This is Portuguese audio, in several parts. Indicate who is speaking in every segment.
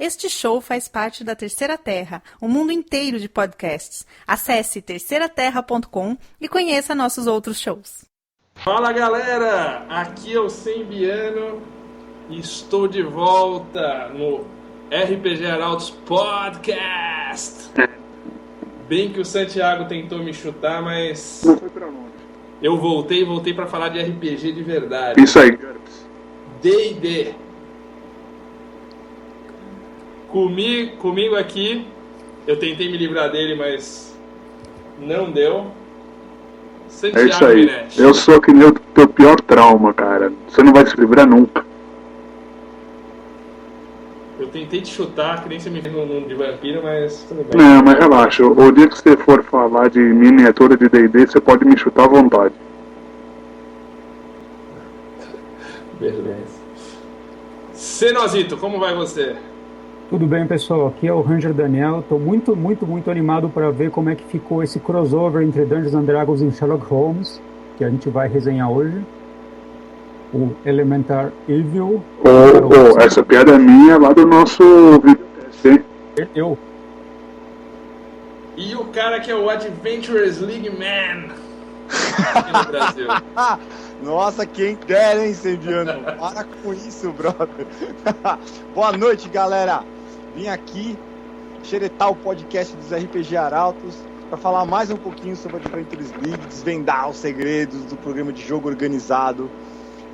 Speaker 1: Este show faz parte da Terceira Terra, um mundo inteiro de podcasts. Acesse terceiraterra.com e conheça nossos outros shows.
Speaker 2: Fala galera, aqui é o Sembiano e estou de volta no RPG Arautos Podcast. Bem que o Santiago tentou me chutar, mas
Speaker 3: não foi pra longe.
Speaker 2: Eu voltei para falar de RPG de verdade.
Speaker 3: Isso aí, GURPS.
Speaker 2: D&D. Comigo aqui, eu tentei me livrar dele, mas não deu. Santiago
Speaker 3: É isso aí.
Speaker 2: Minetti.
Speaker 3: Eu sou que nem o teu pior trauma, cara. Você não vai se livrar nunca.
Speaker 2: Eu tentei te chutar, que nem você me fez num de vampiro, mas tudo bem.
Speaker 3: Não, mas relaxa. O dia que você for falar de miniatura de D&D, você pode me chutar à vontade.
Speaker 2: Beleza. Senozito, como vai você?
Speaker 4: Tudo bem, pessoal? Aqui é o Ranger Daniel. Estou muito animado para ver como é que ficou esse crossover entre Dungeons and Dragons e Sherlock Holmes, que a gente vai resenhar hoje. O Elementar Evil.
Speaker 3: Essa piada é minha lá do nosso videoteste, hein?
Speaker 4: Eu.
Speaker 2: E o cara que é o Adventurers League Man aqui no Brasil.
Speaker 5: Nossa, quem dera, hein, Sembiano? Para com isso, brother. Boa noite, galera. Vim aqui xeretar o podcast dos RPG Arautos para falar mais um pouquinho sobre a Adventures League, desvendar os segredos do programa de jogo organizado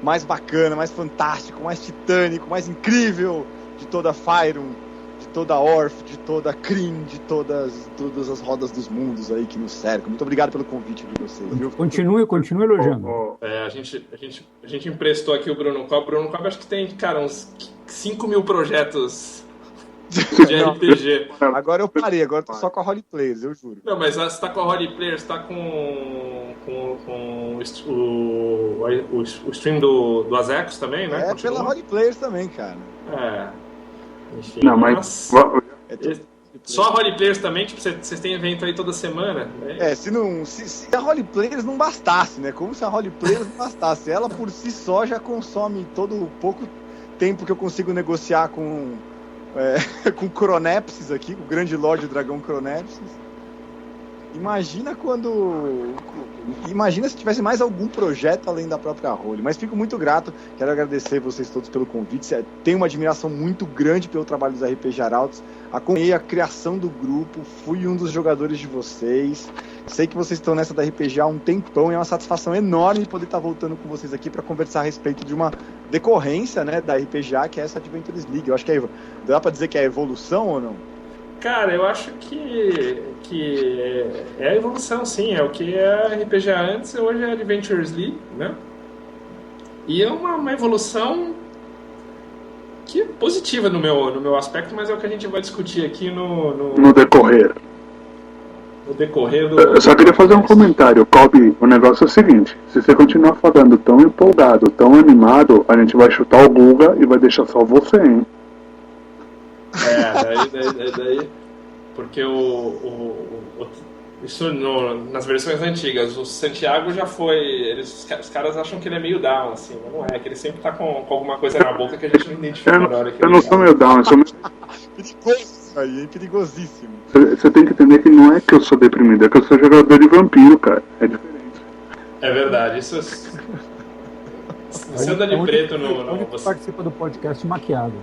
Speaker 5: mais bacana, mais fantástico, mais titânico, mais incrível de toda Faerun, de toda Orf, de toda Kryn, de todas as rodas dos mundos aí que nos cercam. Muito obrigado pelo convite de vocês, viu?
Speaker 4: Continue elogiando.
Speaker 2: A gente emprestou aqui o Bruno Cobb. O Bruno Cobb acho que tem, cara, uns 5.000 projetos de RPG.
Speaker 5: Agora eu parei, agora tô só com a Role Players, eu juro.
Speaker 2: Não, mas você tá com a Role Players, tá com o stream do Azecos também, né?
Speaker 5: É, pela Role Players também, cara.
Speaker 2: Enfim,
Speaker 3: não, mas...
Speaker 2: Só a Role Players também, tipo, vocês têm evento aí toda semana, né?
Speaker 5: Se a Role Players não bastasse, né? Como se a Role Players não bastasse. Ela por si só já consome todo o pouco tempo que eu consigo negociar com Cronepsis aqui, com o grande Lorde Dragão Cronepsis. Imagina se tivesse mais algum projeto além da própria Role. Mas fico muito grato, quero agradecer vocês todos pelo convite. Tenho uma admiração muito grande pelo trabalho dos RPG Arautos. Acompanhei a criação do grupo, fui um dos jogadores de vocês. Sei que vocês estão nessa da RPG há um tempão e é uma satisfação enorme poder estar voltando com vocês aqui para conversar a respeito de uma decorrência, né, da RPGA, que é essa Adventures League. Eu acho que dá para dizer que é a evolução ou não?
Speaker 2: Cara, eu acho que é a evolução, sim. É o que é RPGA antes, hoje é Adventures League, né? E é uma evolução que é positiva no meu aspecto, mas é o que a gente vai discutir aqui no
Speaker 3: decorrer.
Speaker 2: No decorrer do...
Speaker 3: Eu só queria fazer um comentário, Cobb. O negócio é o seguinte: se você continuar falando tão empolgado, tão animado, a gente vai chutar o Guga e vai deixar só você, hein?
Speaker 2: Daí porque isso nas versões antigas, o Santiago já foi, os caras acham que ele é meio down, assim, mas não é, que ele sempre tá com alguma coisa na boca que a gente não identifica na hora que
Speaker 3: eu não sou meio down, eu sou meio...
Speaker 5: Perigoso isso aí, hein? Perigosíssimo.
Speaker 3: Você tem que entender que não é que eu sou deprimido, é que eu sou jogador de vampiro, cara, é diferente.
Speaker 2: É verdade, isso... Você anda de preto no...
Speaker 4: Você participa do podcast maquiado.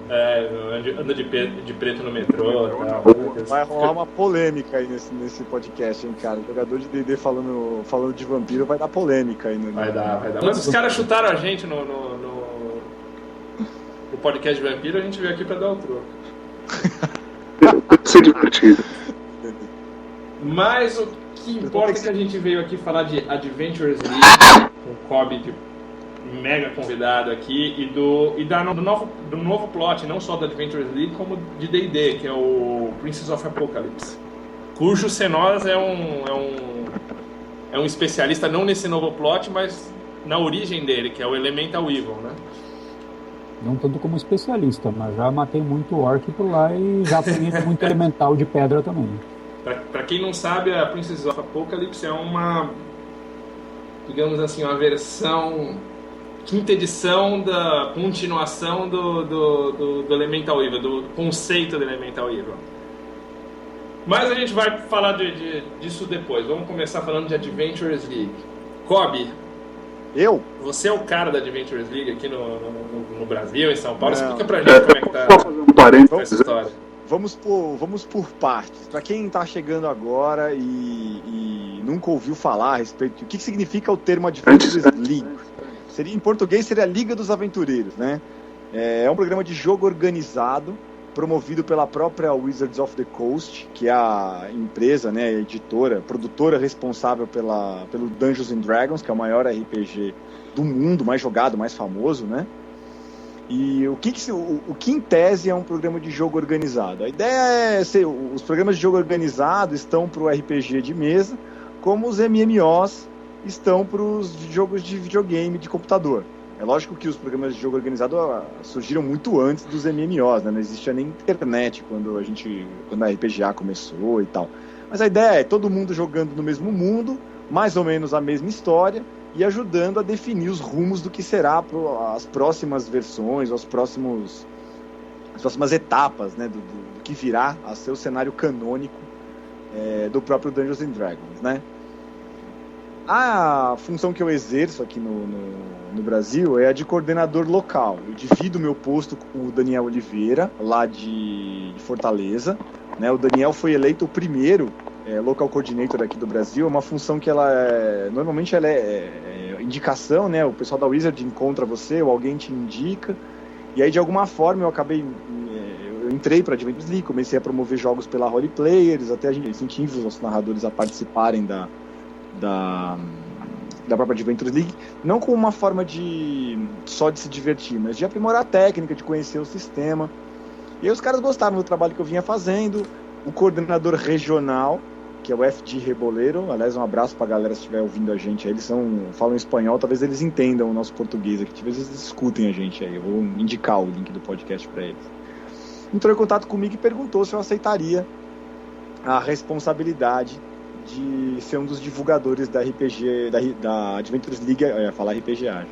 Speaker 2: Anda de preto no metrô e tal.
Speaker 5: Vai rolar uma polêmica aí nesse podcast, hein, cara. O jogador de D&D falando de vampiro vai dar polêmica aí.
Speaker 2: Vai dar. Mas os caras chutaram a gente no podcast de vampiro, a gente veio aqui pra dar o troco.
Speaker 3: Tem que ser divertido.
Speaker 2: Mas o que importa é que a gente veio aqui falar de Adventures League, com o Cobb de mega convidado aqui, e do novo plot, não só da Adventures League, como de D&D, que é o Princess of Apocalypse, cujo Senoz é um especialista não nesse novo plot, mas na origem dele, que é o Elemental Evil, né?
Speaker 4: Não tanto como especialista, mas já matei muito orc por lá e já aprendi muito elemental de pedra também.
Speaker 2: Pra quem não sabe, a Princess of Apocalypse é uma, digamos assim, uma versão quinta edição da continuação do Elemental Evil, do conceito do Elemental Evil. Mas a gente vai falar disso depois. Vamos começar falando de Adventures League. Kobe, você é o cara da Adventures League aqui no Brasil, em São Paulo. Explica pra gente como é que tá essa história.
Speaker 5: Vamos por partes. Para quem está chegando agora e nunca ouviu falar a respeito do que significa o termo Adventures League. Em português seria a Liga dos Aventureiros, né? É um programa de jogo organizado, promovido pela própria Wizards of the Coast, que é a empresa, né, editora, produtora responsável pelo Dungeons and Dragons, que é o maior RPG do mundo, mais jogado, mais famoso, né? E o que em tese é um programa de jogo organizado? A ideia é os programas de jogo organizado estão para o RPG de mesa, como os MMOs estão para os jogos de videogame de computador. É lógico que os programas de jogo organizado surgiram muito antes dos MMOs, né? Não existia nem internet quando a RPGA começou e tal. Mas a ideia é todo mundo jogando no mesmo mundo, mais ou menos a mesma história, e ajudando a definir os rumos do que será as próximas versões, as próximas etapas, né, do que virá a ser o cenário canônico do próprio Dungeons and Dragons, né? A função que eu exerço aqui no Brasil é a de coordenador local. Eu divido meu posto com o Daniel Oliveira, lá de Fortaleza, né? O Daniel foi eleito o primeiro local coordinator aqui do Brasil. É uma função que normalmente ela é indicação, né? O pessoal da Wizard encontra você, ou alguém te indica, e aí de alguma forma eu entrei para a Adventures League, comecei a promover jogos pela Role Players, até a gente incentiva os nossos narradores a participarem da própria Adventures League, não como uma forma só de se divertir, mas de aprimorar a técnica, de conhecer o sistema. E aí os caras gostaram do trabalho que eu vinha fazendo. O coordenador regional, que é o FG Reboleiro, aliás, um abraço pra galera se estiver ouvindo a gente aí, eles falam espanhol, talvez eles entendam o nosso português aqui, talvez eles escutem a gente aí, eu vou indicar o link do podcast pra eles. Entrou em contato comigo e perguntou se eu aceitaria a responsabilidade de ser um dos divulgadores da RPG, da Adventures League, eu ia falar RPGA.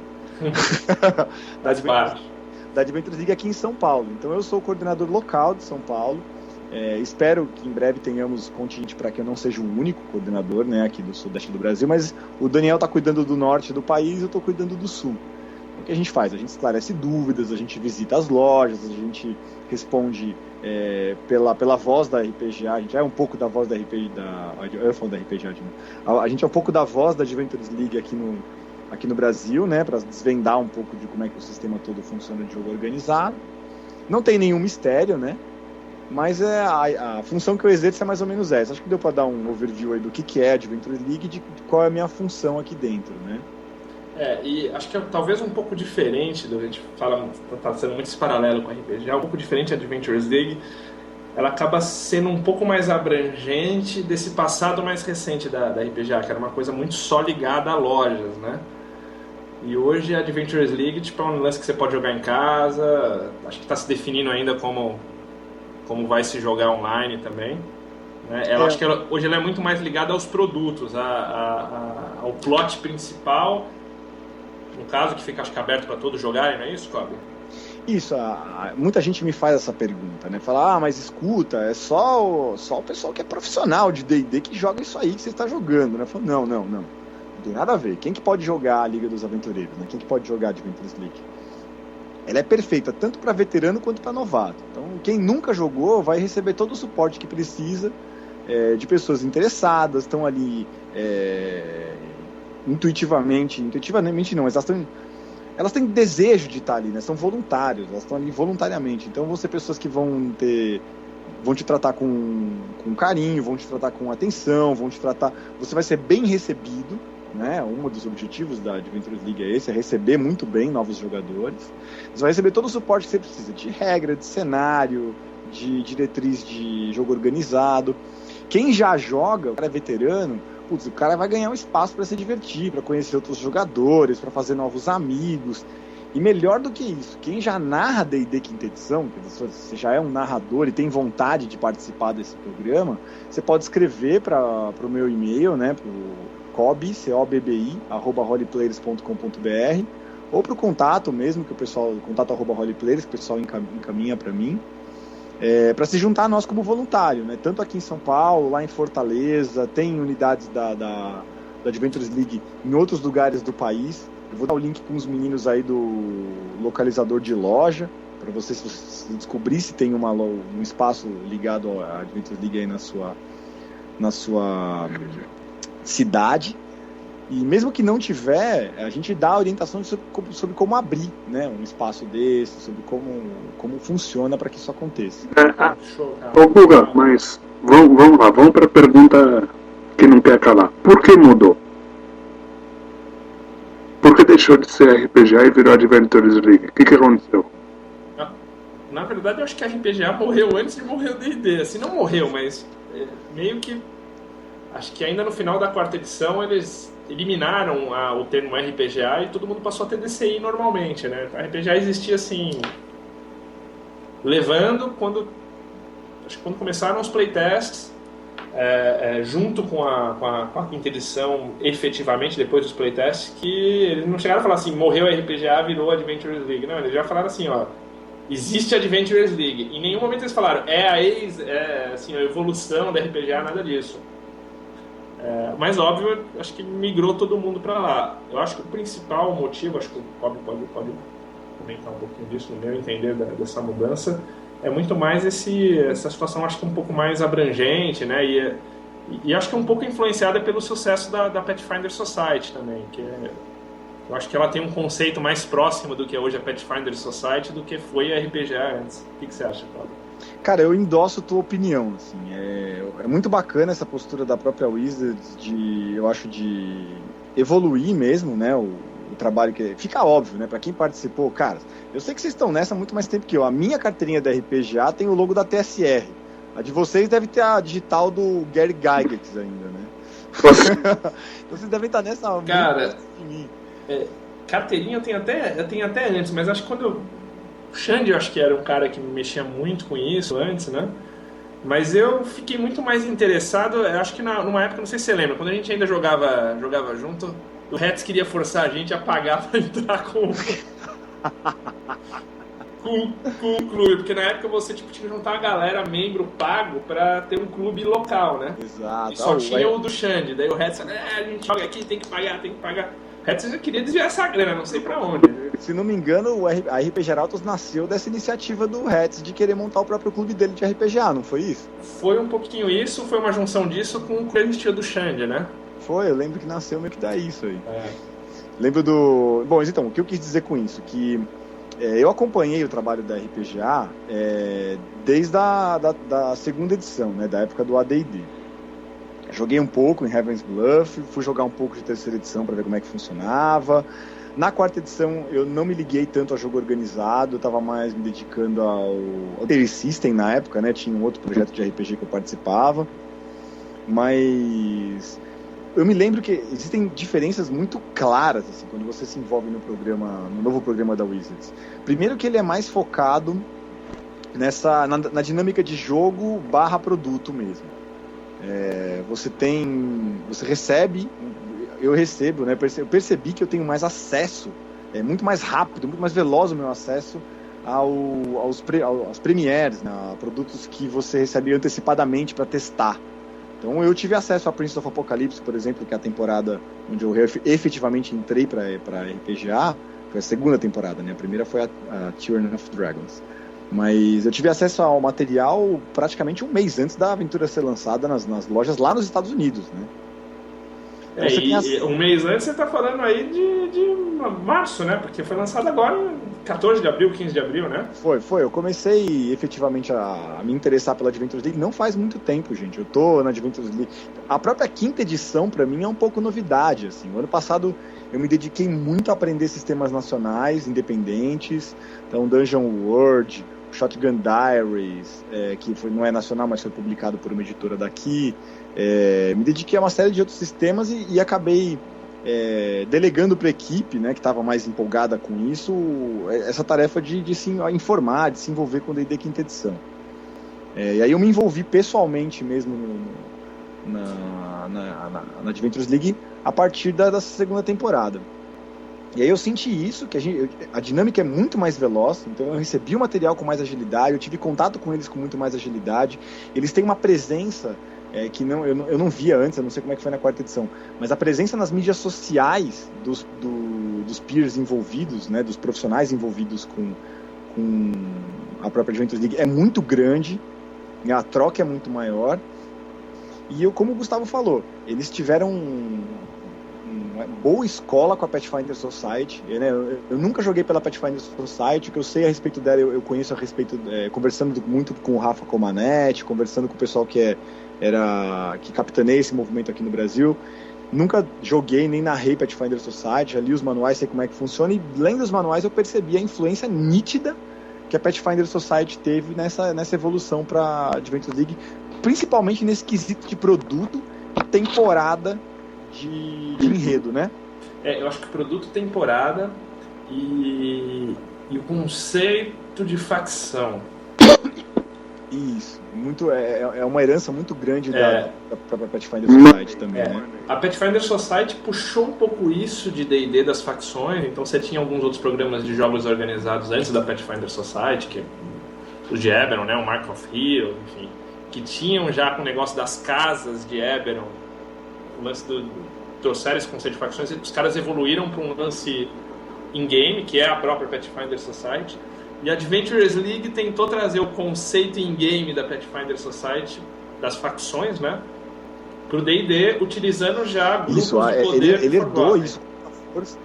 Speaker 5: da Adventures League aqui em São Paulo. Então eu sou o coordenador local de São Paulo. Espero que em breve tenhamos contingente para que eu não seja o único coordenador, né, aqui do sudeste do Brasil, mas o Daniel está cuidando do norte do país, eu estou cuidando do sul. O que a gente faz? A gente esclarece dúvidas, a gente visita as lojas, a gente responde pela voz da RPGA, a gente é um pouco da voz da RPGA, a gente é um pouco da voz da Adventures League aqui no Brasil, né, para desvendar um pouco de como é que o sistema todo funciona de jogo organizado. Não tem nenhum mistério, né, mas a função que eu exerço é mais ou menos essa. Acho que deu para dar um overview aí do que é a Adventures League e de qual é a minha função aqui dentro, né.
Speaker 2: E acho que é talvez um pouco diferente, a gente fala, tá sendo muito esse paralelo com a RPG, é um pouco diferente a Adventures League, ela acaba sendo um pouco mais abrangente desse passado mais recente da RPGA, que era uma coisa muito só ligada a lojas, né? E hoje a Adventures League é um lance que você pode jogar em casa, acho que está se definindo ainda como vai se jogar online também. Né? Acho que hoje ela é muito mais ligada aos produtos, ao plot principal, no caso, que fica acho que aberto para todos jogarem, não é isso, Kobe?
Speaker 5: Isso, muita gente me faz essa pergunta, né? Fala, mas escuta, é só o pessoal que é profissional de D&D que joga isso aí que você está jogando, né? Eu falo, não. Não tem nada a ver. Quem que pode jogar a Liga dos Aventureiros, né? Quem que pode jogar a Adventures League? Ela é perfeita tanto para veterano quanto para novato. Então, quem nunca jogou vai receber todo o suporte que precisa de pessoas interessadas, estão ali intuitivamente não, mas elas têm desejo de estar ali, né? São voluntários, elas estão ali voluntariamente. Então vão ser pessoas que vão te tratar com carinho, vão te tratar com atenção, você vai ser bem recebido, né? Um dos objetivos da Adventures League é esse, é receber muito bem novos jogadores. Você vai receber todo o suporte que você precisa, de regra, de cenário, de diretriz de jogo organizado. Quem já joga, o cara é veterano, o cara vai ganhar um espaço para se divertir, para conhecer outros jogadores, para fazer novos amigos. E melhor do que isso, quem já narra D&D quinta edição, você já é um narrador e tem vontade de participar desse programa, você pode escrever para o meu e-mail, né, para o COBBI, @roleplayers.com.br, ou pro contato mesmo, que o pessoal, contato@roleplayers, que o pessoal encaminha para mim, para se juntar a nós como voluntário, né? Tanto aqui em São Paulo, lá em Fortaleza, tem unidades da Adventures League em outros lugares do país. Eu vou dar o link com os meninos aí do localizador de loja, para você descobrir se tem um espaço ligado à Adventures League aí na sua cidade. E mesmo que não tiver, a gente dá orientações sobre como abrir, né, um espaço desse, sobre como funciona para que isso aconteça.
Speaker 3: Ô Guga, mas vamos lá, vamos para a pergunta que não quer calar. Por que mudou? Por que deixou de ser RPGA e virou Adventures League? O que aconteceu?
Speaker 2: Na verdade, eu acho que a RPGA morreu antes de morrer o D&D. Assim, não morreu, mas meio que... Acho que ainda no final da 4ª edição eles eliminaram o termo RPGA e todo mundo passou a ter DCI normalmente, né? A RPGA existia assim... Levando quando começaram os playtests, junto com a 5ª edição, efetivamente, depois dos playtests, que eles não chegaram a falar assim, morreu a RPGA, virou Adventures League. Não, eles já falaram assim, ó, existe a Adventures League. Em nenhum momento eles falaram, assim, a evolução da RPGA, nada disso. Mas óbvio, acho que migrou todo mundo para lá. Eu acho que o principal motivo, acho que o Bob pode comentar um pouquinho disso, no meu entender dessa mudança, é muito mais essa situação, acho que um pouco mais abrangente, né? E acho que é um pouco influenciada pelo sucesso da Pathfinder Society também, que eu acho que ela tem um conceito mais próximo do que é hoje a Pathfinder Society do que foi a RPGA antes. O que você acha, Paulo?
Speaker 5: Cara, eu endosso a tua opinião, assim, é muito bacana essa postura da própria Wizards eu acho de evoluir mesmo, né, o trabalho que... Fica óbvio, né, pra quem participou, cara, eu sei que vocês estão nessa há muito mais tempo que eu, a minha carteirinha da RPGA tem o logo da TSR, a de vocês deve ter a digital do Gary Gygax ainda, né? Então vocês devem estar nessa...
Speaker 2: Cara, carteirinha eu tenho até antes, mas acho que quando o Xande, eu acho que era um cara que mexia muito com isso antes, né? Mas eu fiquei muito mais interessado, eu acho que numa época, não sei se você lembra, quando a gente ainda jogava junto, o Hetz queria forçar a gente a pagar pra entrar com o clube, porque na época você tinha que juntar uma galera, membro pago, pra ter um clube local, né?
Speaker 5: Exato.
Speaker 2: E só tinha o do Xande, daí o Hetz falou, a gente joga aqui, tem que pagar. O Hetz já queria desviar essa grana, não sei pra onde.
Speaker 5: Se não me engano, a RPG Arautos nasceu dessa iniciativa do Hetz de querer montar o próprio clube dele de RPGA, não foi isso?
Speaker 2: Foi um pouquinho isso, foi uma junção disso com o que existia do Xande, né?
Speaker 5: Foi, eu lembro que nasceu meio que daí isso aí. Lembro do... Bom, então, o que eu quis dizer com isso? Que eu acompanhei o trabalho da RPGA desde a da 2ª edição, né, da época do AD&D. Joguei um pouco em Heaven's Bluff, fui jogar um pouco de 3ª edição para ver como é que funcionava. Na 4ª edição eu não me liguei tanto a jogo organizado, eu estava mais me dedicando ao Theory System na época, né? Tinha um outro projeto de RPG que eu participava. Mas eu me lembro que existem diferenças muito claras assim, quando você se envolve no novo programa da Wizards. Primeiro que ele é mais focado na dinâmica de jogo / produto mesmo. Você recebe, eu recebo, né? Eu percebi que eu tenho mais acesso, muito mais rápido, muito mais veloz o meu acesso aos premieres, né? A produtos que você recebe antecipadamente para testar. Então eu tive acesso a Prince of Apocalypse, por exemplo, que é a temporada onde eu efetivamente entrei para RPGA, foi a 2ª temporada, né? A primeira foi a Tyranny of Dragons. Mas eu tive acesso ao material praticamente um mês antes da aventura ser lançada nas lojas lá nos Estados Unidos, né?
Speaker 2: Então, um mês antes você está falando aí de março, né? Porque foi lançado agora 14 de abril, 15 de abril, né?
Speaker 5: Foi. Eu comecei efetivamente a me interessar pela Adventures League não faz muito tempo, gente. Eu tô na Adventures League. A própria 5ª edição, para mim, é um pouco novidade, assim. O ano passado eu me dediquei muito a aprender sistemas nacionais, independentes. Então, Dungeon World, Shotgun Diaries, que não é nacional, mas foi publicado por uma editora daqui. Me dediquei a uma série de outros sistemas e acabei delegando para a equipe, né, que estava mais empolgada com isso, essa tarefa de se informar, de se envolver com o D&D 5ª edição. E aí eu me envolvi pessoalmente mesmo na Adventures League a partir da 2ª temporada. E aí eu senti isso, que a dinâmica é muito mais veloz, então eu recebi o material com mais agilidade, eu tive contato com eles com muito mais agilidade, eles têm uma presença que eu não via antes, eu não sei como é que foi na 4ª edição, mas a presença nas mídias sociais dos peers envolvidos, né, dos profissionais envolvidos com a própria Adventures League é muito grande, a troca é muito maior, e como o Gustavo falou, eles tiveram uma boa escola com a Pathfinder Society, né? Eu nunca joguei pela Pathfinder Society, o que eu sei a respeito dela, eu conheço a respeito, conversando muito com o Rafa Comanete, conversando com o pessoal que capitaneia esse movimento aqui no Brasil. Nunca joguei nem narrei Pathfinder Society, já li os manuais, sei como é que funciona, e lendo os manuais eu percebi a influência nítida que a Pathfinder Society teve nessa evolução para Adventures League, principalmente nesse quesito de produto e temporada de enredo, né?
Speaker 2: Eu acho que produto, temporada e o conceito de facção.
Speaker 5: Isso, é uma herança muito grande da própria Pathfinder Society também, né?
Speaker 2: A Pathfinder Society puxou um pouco isso de D&D das facções, então você tinha alguns outros programas de jogos organizados antes da Pathfinder Society, que os de Eberron, né, o Mark of Heroes, enfim, que tinham já com o negócio das casas de Eberron, o lance trouxeram esse conceito de facções, e os caras evoluíram para um lance in-game, que é a própria Pathfinder Society, e a Adventures League tentou trazer o conceito in-game da Pathfinder Society, das facções, né, pro D&D, utilizando já grupos de poder.
Speaker 5: Ele herdou isso com a força.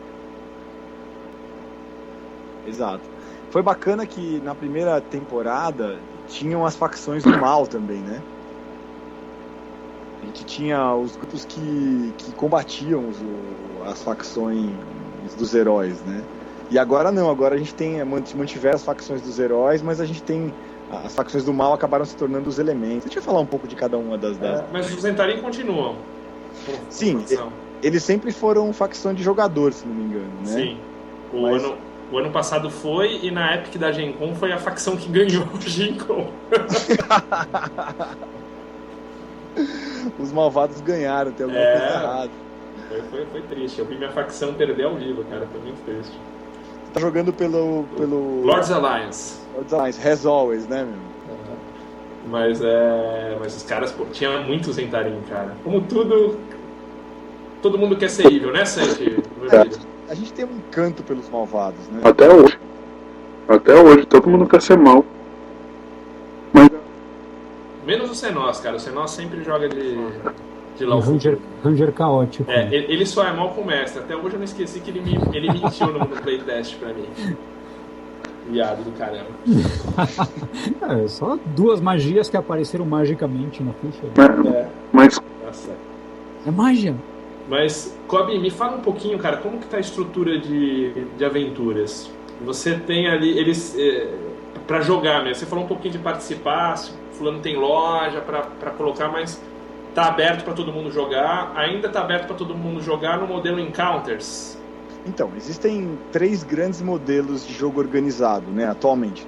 Speaker 5: Exato. Foi bacana que na primeira temporada tinham as facções do mal também, né? A gente tinha os grupos que combatiam as facções dos heróis, né? E agora não, agora a gente mantiver as facções dos heróis, mas a gente tem as facções do mal acabaram se tornando os elementos. Deixa eu falar um pouco de cada uma das...
Speaker 2: Mas os Zentarim continuam.
Speaker 5: Sim, eles sempre foram facção de jogador, se não me engano, né?
Speaker 2: Sim. O ano passado foi, e na Epic da Gen Con foi a facção que ganhou o Gen Con.
Speaker 5: Os malvados ganharam, tem alguma coisa errada.
Speaker 2: Foi triste, eu vi minha facção perder ao vivo, cara, foi muito triste.
Speaker 5: Você tá jogando pelo...
Speaker 2: Lords Alliance.
Speaker 5: Lords Alliance, as always, né, meu?
Speaker 2: Mas os caras, tinha muitos Zentarim, cara. Como todo mundo quer ser evil, né, Santi?
Speaker 5: A gente tem um encanto pelos malvados, né?
Speaker 3: Até hoje, todo mundo quer ser mal. Mas...
Speaker 2: menos o Senos, cara. O Senos sempre joga de
Speaker 4: Ranger caótico.
Speaker 2: Ele só é mal com o mestre. Até hoje eu não esqueci que ele mentiu no playtest pra mim. Viado do caramba.
Speaker 4: Só 2 magias que apareceram magicamente na ficha.
Speaker 3: Mas...
Speaker 2: Nossa.
Speaker 4: É magia.
Speaker 2: Mas, Kobe, me fala um pouquinho, cara, como que tá a estrutura de aventuras? Você tem ali, eles, pra jogar mesmo, você falou um pouquinho de participar, se fulano tem loja pra colocar, mas tá aberto pra todo mundo jogar, ainda tá aberto pra todo mundo jogar no modelo Encounters?
Speaker 5: Então, existem 3 grandes modelos de jogo organizado, né, atualmente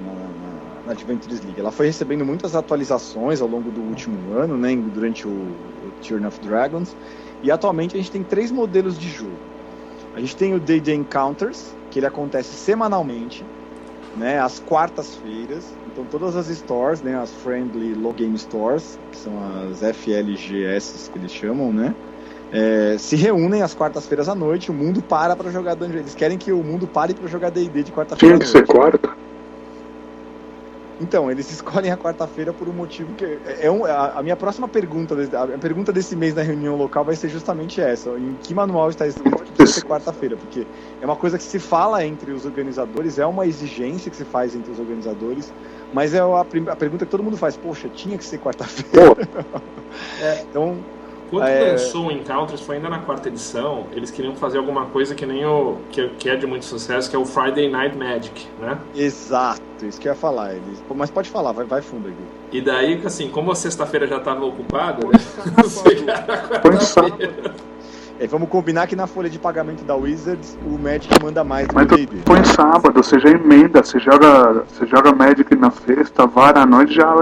Speaker 5: na Adventures League. Ela foi recebendo muitas atualizações ao longo do último ano, né, durante o Turn of Dragons. E atualmente a gente tem 3 modelos de jogo. A gente tem o D&D Encounters, que ele acontece semanalmente, né, às quartas-feiras. Então todas as stores, né, as Friendly Low Game Stores, que são as FLGS que eles chamam, né, se reúnem às quartas-feiras à noite. O mundo para jogar Dungeon. Eles querem que o mundo pare para jogar D&D de quarta-feira à noite.
Speaker 3: Tinha que ser quarta?
Speaker 5: Então, eles escolhem a quarta-feira por um motivo que... a minha próxima pergunta, a pergunta desse mês na reunião local vai ser justamente essa. Em que manual está escrito que precisa ser quarta-feira? Porque é uma coisa que se fala entre os organizadores, é uma exigência que se faz entre os organizadores, mas é a pergunta que todo mundo faz. Poxa, tinha que ser quarta-feira. Então...
Speaker 2: Quando lançou o Encounters, foi ainda na 4ª edição, eles queriam fazer alguma coisa que nem que é de muito sucesso, que é o Friday Night Magic, né?
Speaker 5: Exato, isso que eu ia falar. Mas pode falar, vai fundo aqui.
Speaker 2: E daí, assim, como a sexta-feira já estava ocupada, né?
Speaker 5: Vamos combinar que na folha de pagamento da Wizards, o Magic manda mais do
Speaker 3: que o D&D. Põe sábado, você já emenda, você joga Magic na sexta, vara à noite, já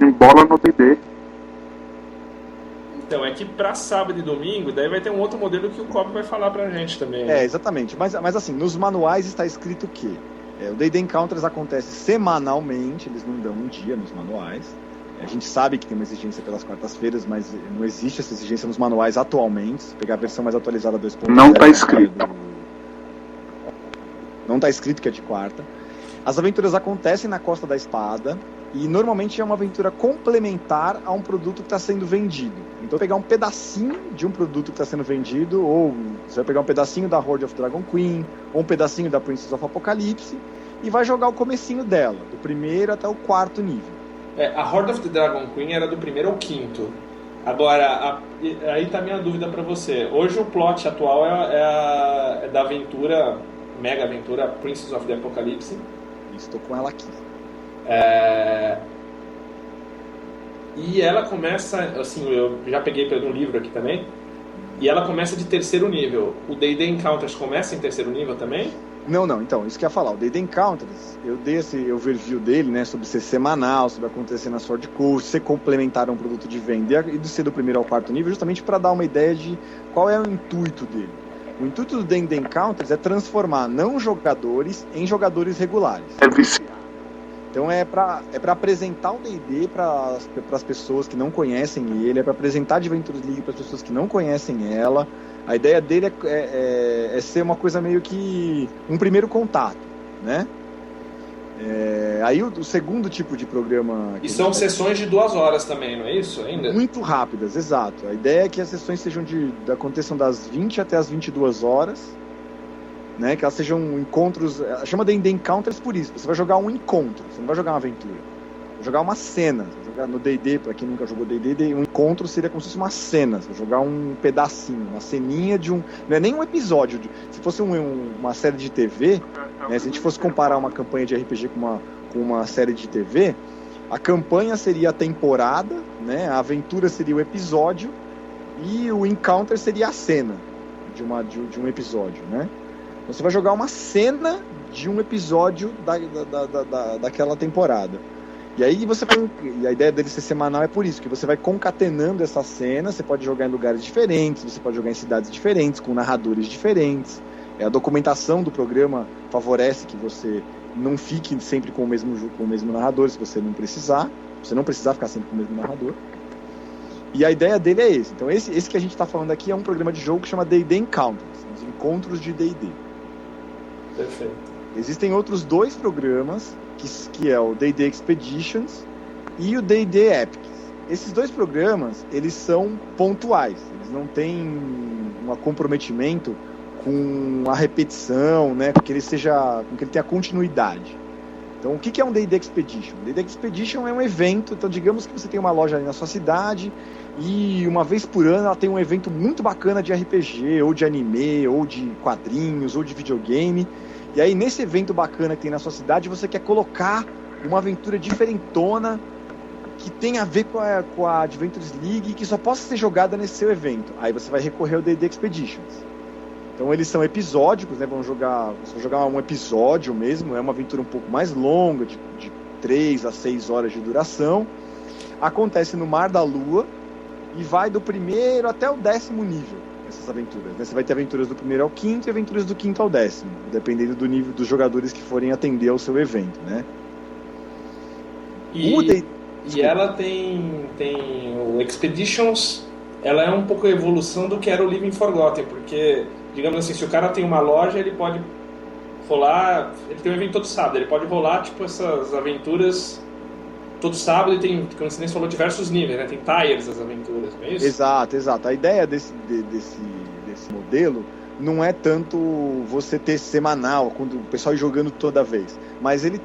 Speaker 3: embola no D&D.
Speaker 2: então, é que pra sábado e domingo, daí vai ter um outro modelo que o Cobb vai falar pra gente também.
Speaker 5: É, exatamente. Mas assim, nos manuais está escrito que o D&D Encounters acontece semanalmente, eles não dão um dia nos manuais. A gente sabe que tem uma exigência pelas quartas-feiras, mas não existe essa exigência nos manuais atualmente. Se pegar a versão mais atualizada 2.0...
Speaker 3: Não está escrito.
Speaker 5: Não está escrito que é de quarta. As aventuras acontecem na Costa da Espada e normalmente é uma aventura complementar a um produto que está sendo vendido. Então pegar um pedacinho de um produto que está sendo vendido, ou você vai pegar um pedacinho da Horde of Dragon Queen, ou um pedacinho da Princess of Apocalypse, e vai jogar o comecinho dela, do primeiro até o quarto nível.
Speaker 2: A Horde of the Dragon Queen era do primeiro ao quinto. Agora, aí tá a minha dúvida pra você. Hoje o plot atual é da aventura, mega aventura, Princess of the Apocalypse.
Speaker 5: Estou com ela aqui.
Speaker 2: E ela começa, assim, eu já peguei pelo livro aqui também, e ela começa de terceiro nível. O D&D Encounters começa em terceiro nível também?
Speaker 5: Não, então, isso que eu ia falar. O D&D Encounters, eu dei esse overview dele, né, sobre ser semanal, sobre acontecer na Sword Coast, ser complementar a um produto de venda e de ser do primeiro ao quarto nível, justamente para dar uma ideia de qual é o intuito dele. O intuito do D&D Encounters é transformar não jogadores em jogadores regulares.
Speaker 3: É viciado.
Speaker 5: Então é para apresentar o D&D para as pessoas que não conhecem ele, é para apresentar Adventures League para as pessoas que não conhecem ela. A ideia dele é ser uma coisa meio que um primeiro contato, né? Aí o segundo tipo de programa...
Speaker 2: E são sessões de 2 horas também, não é isso ainda?
Speaker 5: Muito rápidas, exato. A ideia é que as sessões aconteçam das 20 até as 22 horas, né? Que elas sejam encontros... Chama D&D Encounters por isso. Você vai jogar um encontro, você não vai jogar uma aventura. Vai jogar uma cena. Você vai jogar no D&D, para quem nunca jogou D&D, um encontro seria como se fosse uma cena. Você vai jogar um pedacinho, uma ceninha de um... Não é nem um episódio. Se fosse uma série de TV, né, se a gente fosse comparar uma campanha de RPG com uma série de TV, a campanha seria a temporada, né, a aventura seria o episódio e o encounter seria a cena de um episódio, né? Você vai jogar uma cena de um episódio daquela temporada. E aí e a ideia dele ser semanal é por isso, que você vai concatenando essa cena, você pode jogar em lugares diferentes, você pode jogar em cidades diferentes, com narradores diferentes. A documentação do programa favorece que você não fique sempre com o mesmo narrador, se você não precisar. Você não precisar ficar sempre com o mesmo narrador. E a ideia dele é esse. Então esse que a gente está falando aqui é um programa de jogo que chama D&D Encounters, os encontros de D&D.
Speaker 2: Perfeito.
Speaker 5: Existem outros 2 programas, que é o D&D Expeditions e o D&D Epics. Esses 2 programas, eles são pontuais, eles não têm um comprometimento com a repetição, né, com que ele tenha continuidade. Então, o que é um D&D Expedition? D&D Expedition é um evento, então digamos que você tem uma loja ali na sua cidade e uma vez por ano ela tem um evento muito bacana de RPG, ou de anime, ou de quadrinhos, ou de videogame. E aí, nesse evento bacana que tem na sua cidade, você quer colocar uma aventura diferentona que tem a ver com a Adventures League, que só possa ser jogada nesse seu evento. Aí você vai recorrer ao D&D Expeditions. Então eles são episódicos, né? Você vai jogar um episódio mesmo, é uma aventura um pouco mais longa, de 3 a 6 horas de duração. Acontece no Mar da Lua e vai do primeiro até o 10º nível, essas aventuras, né? Você vai ter aventuras do primeiro ao 5º e aventuras do 5º ao 10º, dependendo do nível dos jogadores que forem atender ao seu evento, né?
Speaker 2: E ela tem o Expeditions, ela é um pouco a evolução do que era o Living Forgotten, porque, digamos assim, se o cara tem uma loja, ele pode rolar, ele tem um evento todo sábado, ele pode rolar, tipo, essas aventuras todo sábado, e tem, como você falou, diversos níveis, né? Tem tiers das aventuras, não é isso?
Speaker 5: Exato. A ideia desse modelo não é tanto você ter semanal, quando o pessoal ir jogando toda vez, mas ele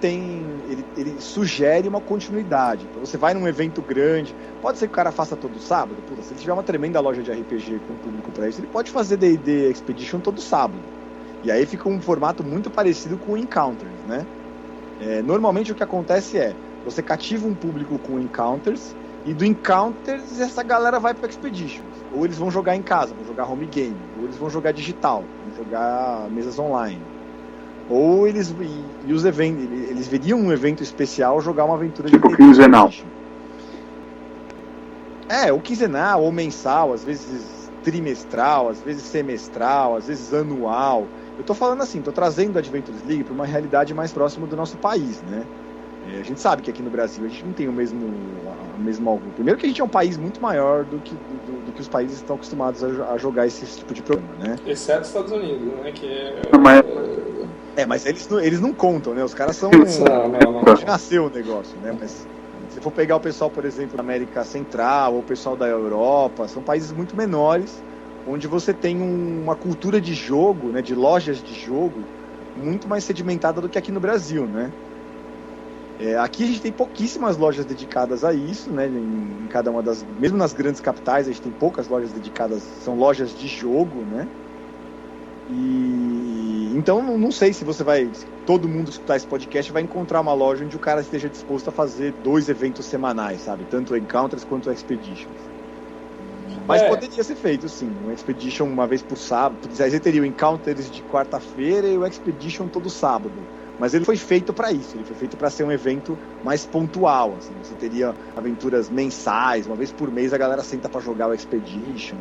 Speaker 5: sugere uma continuidade. Então você vai num evento grande, pode ser que o cara faça todo sábado, se ele tiver uma tremenda loja de RPG com público para isso, ele pode fazer D&D Expedition todo sábado. E aí fica um formato muito parecido com o Encounters, né? Normalmente o que acontece é, você cativa um público com Encounters, e do Encounters essa galera vai para Expeditions. Ou eles vão jogar em casa, vão jogar home game, ou eles vão jogar digital, vão jogar mesas online. Ou eles veriam um evento especial jogar uma aventura
Speaker 3: tipo quinzenal.
Speaker 5: Ou quinzenal, ou mensal, às vezes trimestral, às vezes semestral, às vezes anual. Eu tô falando assim, tô trazendo a Adventures League para uma realidade mais próxima do nosso país, né? A gente sabe que aqui no Brasil a gente não tem o mesmo. Primeiro que a gente é um país muito maior do que os países estão acostumados a jogar esse tipo de programa, né?
Speaker 2: Exceto os Estados Unidos, né? Que
Speaker 5: mas eles não contam, né? Os caras são.
Speaker 2: Não.
Speaker 5: Já nasceu o negócio, né? Mas se for pegar o pessoal, por exemplo, da América Central ou o pessoal da Europa, são países muito menores, onde você tem uma cultura de jogo, né? De lojas de jogo, muito mais sedimentada do que aqui no Brasil, né? Aqui a gente tem pouquíssimas lojas dedicadas a isso, né? Em cada uma das... Mesmo nas grandes capitais, a gente tem poucas lojas dedicadas, são lojas de jogo, né? E então não sei se todo mundo escutar esse podcast vai encontrar uma loja onde o cara esteja disposto a fazer 2 eventos semanais, sabe? Tanto o Encounters quanto o Expeditions. Mas poderia ser feito, sim. O Expedition uma vez por sábado. Aí você teria o Encounters de quarta-feira e o Expedition todo sábado. Mas ele foi feito para isso, ele foi feito para ser um evento mais pontual, assim. Você teria aventuras mensais, uma vez por mês a galera senta para jogar o Expedition,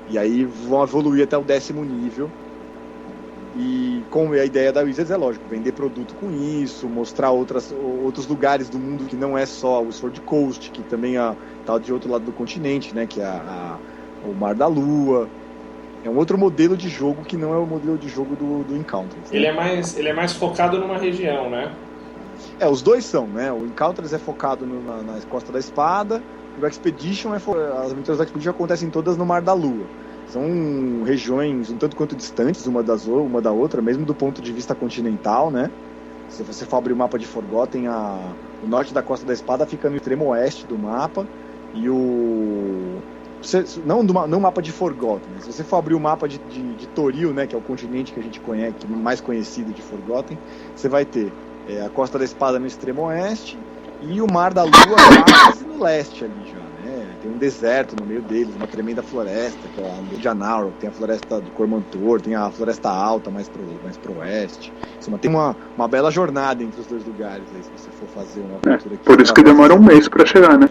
Speaker 5: e aí vão evoluir até o 10º nível. E com a ideia da Wizards é lógico, vender produto com isso, mostrar outros lugares do mundo que não é só o Sword Coast, que também tá de outro lado do continente, né, que é o Mar da Lua. É um outro modelo de jogo que não é o modelo de jogo do Encounters. Né?
Speaker 2: Ele é mais focado numa região, né?
Speaker 5: Os dois são, né? O Encounters é focado na Costa da Espada, e o Expedition as aventuras do Expedition acontecem todas no Mar da Lua. São regiões um tanto quanto distantes uma da outra, mesmo do ponto de vista continental, né? Se você for abrir o mapa de Forgotten, o norte da Costa da Espada fica no extremo oeste do mapa, e não no mapa de Forgotten, né? Se você for abrir o mapa de Toril, né, que é o continente que a gente conhece, mais conhecido de Forgotten, você vai ter a Costa da Espada no extremo oeste e o Mar da Lua quase no leste ali já, né? Tem um deserto no meio deles, uma tremenda floresta, que é a de Anauroch, tem a floresta do Cormantor, tem a floresta alta mais pro oeste. Tem uma bela jornada entre os dois lugares aí, se você for fazer uma aventura aqui.
Speaker 3: Por isso que demora um mês para chegar, né?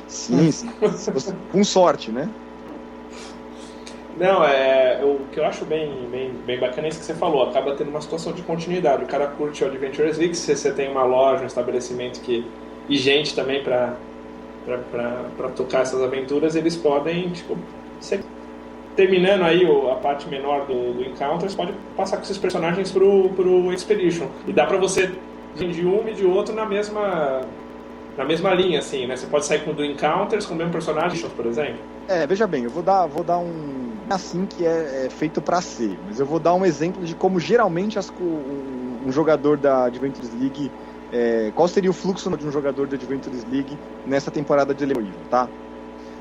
Speaker 5: Sim. Com sorte, né?
Speaker 2: Não, o que eu acho bem bacana é isso que você falou. Acaba tendo uma situação de continuidade. O cara curte o Adventures League, se você tem uma loja, um estabelecimento e gente também para tocar essas aventuras, eles podem, terminando aí a parte menor do Encounters, pode passar com esses personagens pro Expedition. E dá pra você de um e de outro na mesma linha, assim, né? Você pode sair com o do Encounters com o mesmo personagem, por exemplo.
Speaker 5: Veja bem, eu vou dar assim que é feito pra ser, mas eu vou dar um exemplo de como geralmente um jogador da Adventures League, qual seria o fluxo de um jogador da Adventures League nessa temporada de Level, tá?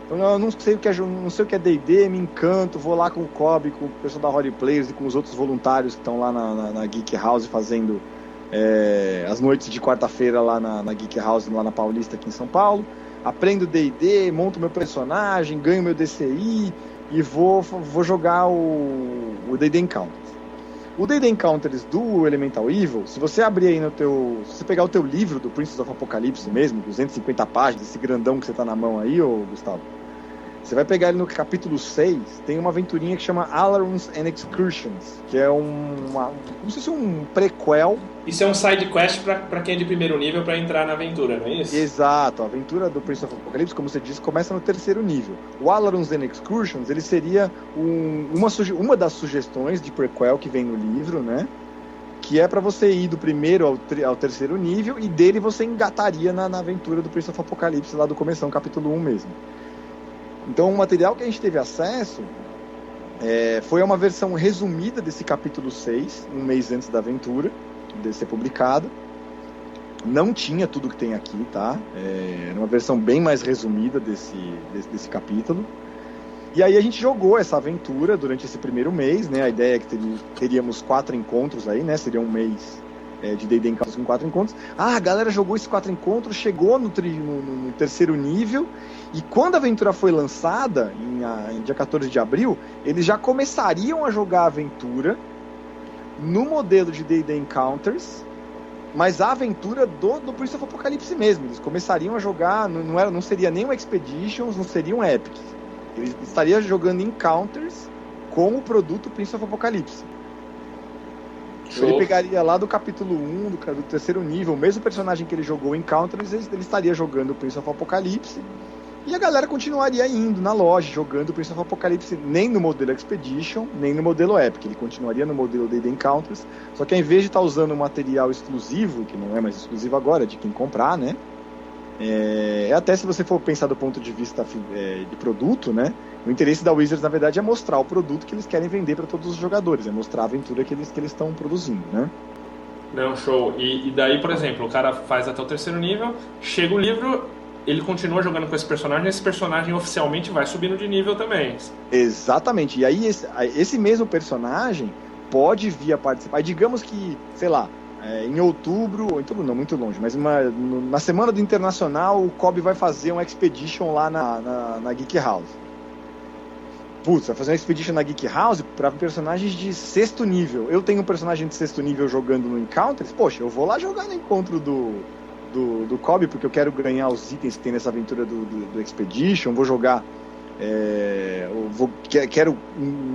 Speaker 5: Então eu não sei o que é D&D, me encanto, vou lá com o Cobb, com o pessoal da Holy Players e com os outros voluntários que estão lá na Geek House fazendo as noites de quarta-feira lá na Geek House, lá na Paulista, aqui em São Paulo. Aprendo D&D, monto meu personagem, ganho meu DCI e vou jogar o D&D Encounters. O D&D Encounters do Elemental Evil, se você abrir aí se você pegar o teu livro do Princess of Apocalypse mesmo, 250 páginas, esse grandão que você tá na mão aí, Gustavo, você vai pegar ele no capítulo 6, tem uma aventurinha que chama Alarums and Excursions, que é não sei se um prequel.
Speaker 2: Isso é um side quest pra quem é de primeiro nível pra entrar na aventura, não é isso?
Speaker 5: Exato, a aventura do Prince of Apocalypse, como você disse, começa no 3º nível. O Alarums and Excursions, ele seria uma das sugestões de prequel que vem no livro, né? Que é pra você ir do 1º ao 3º nível, e dele você engataria na aventura do Prince of Apocalypse, lá do começo, capítulo 1 mesmo. Então o material que a gente teve acesso foi uma versão resumida desse capítulo 6, um mês antes da aventura de ser publicada. Não tinha tudo que tem aqui, tá? Era uma versão bem mais resumida desse capítulo. E aí a gente jogou essa aventura durante esse primeiro mês, né? A ideia é que teríamos 4 encontros aí, né? Seria um mês de D&D Encounters com 4 encontros. A galera jogou esses 4 encontros, chegou no 3º nível, e quando a aventura foi lançada, em dia 14 de abril, eles já começariam a jogar a aventura no modelo de D&D Encounters, mas a aventura do Prince of Apocalypse mesmo. Eles começariam a jogar, não seria nem um Expeditions, não seria um Epic. Eles estariam jogando Encounters com o produto Prince of Apocalypse. Então, ele pegaria lá do capítulo 1, do terceiro nível, o mesmo personagem que ele jogou Encounters, ele estaria jogando o Prince of Apocalypse. E a galera continuaria indo na loja, jogando o Prince of Apocalypse, nem no modelo Expedition, nem no modelo Epic. Ele continuaria no modelo D&D Encounters, só que ao invés de estar usando um material exclusivo, que não é mais exclusivo agora, de quem comprar, né? Até se você for pensar do ponto de vista de produto, né? O interesse da Wizards, na verdade, é mostrar o produto que eles querem vender para todos os jogadores, é mostrar a aventura que eles estão produzindo, né?
Speaker 2: Não, show. E daí, por exemplo, o cara faz até o terceiro nível, chega o livro... Ele continua jogando com esse personagem oficialmente vai subindo de nível também.
Speaker 5: Exatamente. E aí esse mesmo personagem pode vir a participar. E digamos que, sei lá, em outubro não, muito longe, mas na semana do Internacional, o Cobb vai fazer um Expedition lá na Geek House. Putz, vai fazer um Expedition na Geek House para personagens de 6º nível. Eu tenho um personagem de 6º nível jogando no Encounters, poxa, eu vou lá jogar no encontro do Cobb, porque eu quero ganhar os itens que tem nessa aventura do Expedition, vou jogar, quero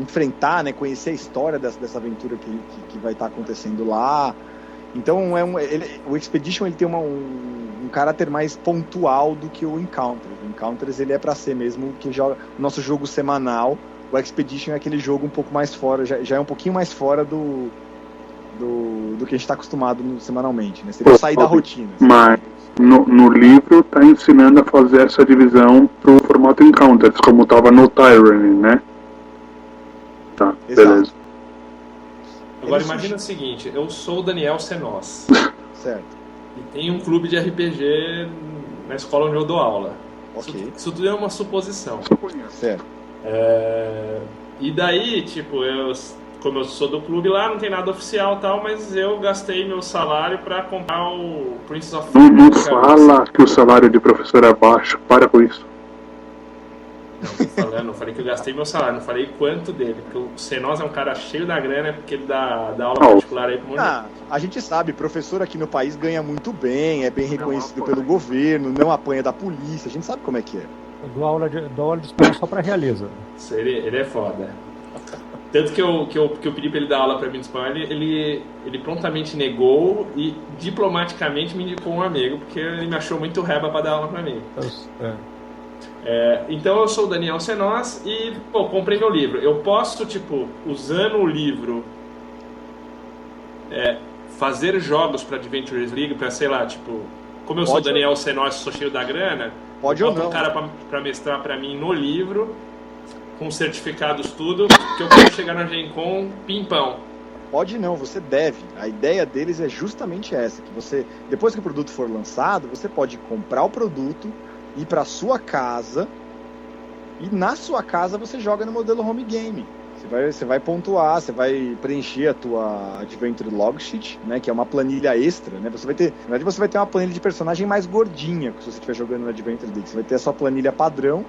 Speaker 5: enfrentar, né, conhecer a história dessa aventura que vai estar acontecendo lá. Então o Expedition ele tem um caráter mais pontual do que o Encounters. O Encounters ele é para ser mesmo que joga o nosso jogo semanal. O Expedition é aquele jogo um pouco mais fora, já é um pouquinho mais fora do que a gente está acostumado semanalmente, né? Seria sair da rotina. Assim.
Speaker 3: Mas no livro está ensinando a fazer essa divisão pro formato Encounters, como estava no Tyranny, né? Tá,
Speaker 5: exato.
Speaker 3: Beleza.
Speaker 2: Agora imagina o seguinte, eu sou o Daniel Senoz.
Speaker 5: Certo.
Speaker 2: E tem um clube de RPG na escola onde eu dou aula.
Speaker 5: Ok.
Speaker 2: Isso tudo é uma suposição.
Speaker 5: Certo.
Speaker 2: E daí, tipo, como eu sou do clube lá, não tem nada oficial e tal, mas eu gastei meu salário pra comprar o Princess of
Speaker 3: Não fala que o salário de professor é baixo, para com isso.
Speaker 2: Não falei que eu gastei meu salário, não falei quanto dele, porque o Senoz é um cara cheio da grana, porque ele dá aula particular aí pro mundo.
Speaker 5: A gente sabe, professor aqui no país ganha muito bem, é bem reconhecido pelo governo, não apanha da polícia, a gente sabe como é que é.
Speaker 4: Eu dou aula de espanhol só pra Realiza.
Speaker 2: Ele é foda. Tanto que eu pedi pra ele dar aula pra mim de espanhol, ele prontamente negou e diplomaticamente me indicou um amigo, porque ele me achou muito reba pra dar aula pra mim. Então eu sou o Daniel Senoz e, comprei meu livro. Eu posso, usando o livro, fazer jogos pra Adventures League, pra, sei lá, como eu sou o Daniel Senoz e sou cheio da grana,
Speaker 5: pode
Speaker 2: eu
Speaker 5: ou
Speaker 2: boto
Speaker 5: não.
Speaker 2: um cara pra mestrar pra mim no livro, com certificados, tudo, que eu quero chegar na Gen Con, pimpão.
Speaker 5: Pode não, você deve. A ideia deles é justamente essa, que você, depois que o produto for lançado, você pode comprar o produto, ir para sua casa e na sua casa você joga no modelo home game. Você vai pontuar, você vai preencher a tua Adventure Log Sheet, né, que é uma planilha extra, né? Na verdade você vai ter uma planilha de personagem mais gordinha se você estiver jogando no Adventure League. Você vai ter a sua planilha padrão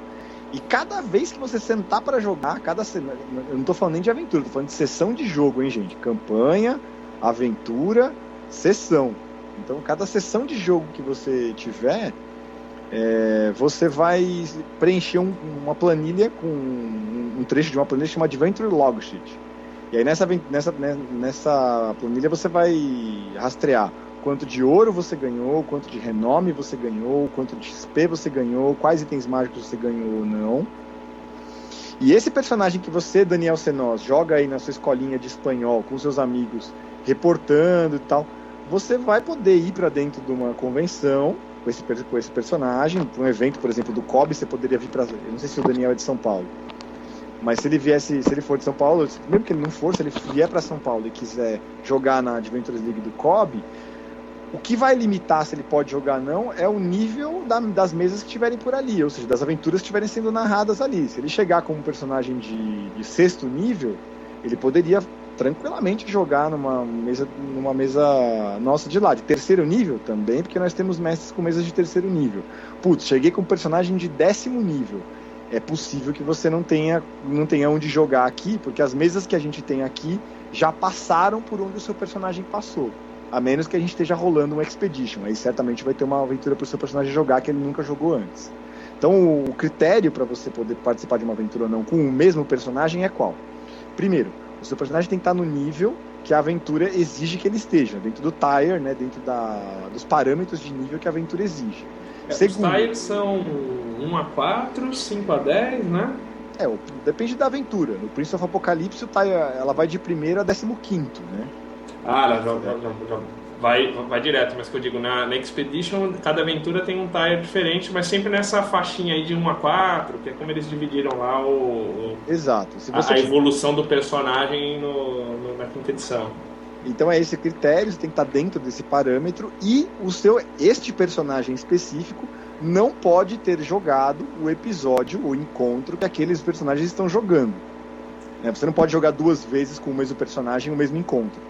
Speaker 5: e cada vez que você sentar para jogar, eu não tô falando nem de aventura, tô falando de sessão de jogo, hein, gente? Campanha, aventura, sessão. Então cada sessão de jogo que você tiver, você vai preencher uma planilha com um trecho de uma planilha chamada Adventure Log Sheet. E aí nessa planilha você vai rastrear quanto de ouro você ganhou, quanto de renome você ganhou, quanto de XP você ganhou, quais itens mágicos você ganhou ou não. E esse personagem que você, Daniel Senoz, joga aí na sua escolinha de espanhol com seus amigos, reportando e tal, você vai poder ir para dentro de uma convenção com esse personagem, para um evento, por exemplo, do Cobb, você poderia vir para... Eu não sei se o Daniel é de São Paulo, mas se ele for de São Paulo, mesmo que ele não for, se ele vier para São Paulo e quiser jogar na Adventures League do Cobb, o que vai limitar se ele pode jogar ou não é o nível das mesas que estiverem por ali, ou seja, das aventuras que estiverem sendo narradas ali. Se ele chegar como um personagem de 6º nível, ele poderia tranquilamente jogar numa mesa nossa de lá, de 3º nível também, porque nós temos mestres com mesas de 3º nível. Putz, cheguei com um personagem de 10º nível. é possível que você não tenha onde jogar aqui, porque as mesas que a gente tem aqui já passaram por onde o seu personagem passou. A menos que a gente esteja rolando um Expedition. Aí certamente vai ter uma aventura para o seu personagem jogar que ele nunca jogou antes. Então o critério para você poder participar de uma aventura ou não com o mesmo personagem é qual? Primeiro, o seu personagem tem que estar no nível que a aventura exige que ele esteja, dentro do tier, né, dentro dos parâmetros de nível que a aventura exige.
Speaker 2: Segundo, os tiers são 1 a 4, 5 a 10, né?
Speaker 5: Depende da aventura. No Prince of Apocalypse, o tier, ela vai de 1º a 15º, né?
Speaker 2: Ela já vai direto, mas que eu digo, na Expedition, cada aventura tem um tier diferente, mas sempre nessa faixinha aí de 1 a 4, que é como eles dividiram lá
Speaker 5: Exato.
Speaker 2: A evolução do personagem na 5ª edição.
Speaker 5: Então é esse critério, você tem que estar dentro desse parâmetro, e este personagem específico não pode ter jogado o episódio, o encontro que aqueles personagens estão jogando. Você não pode jogar 2 vezes com o mesmo personagem o mesmo encontro.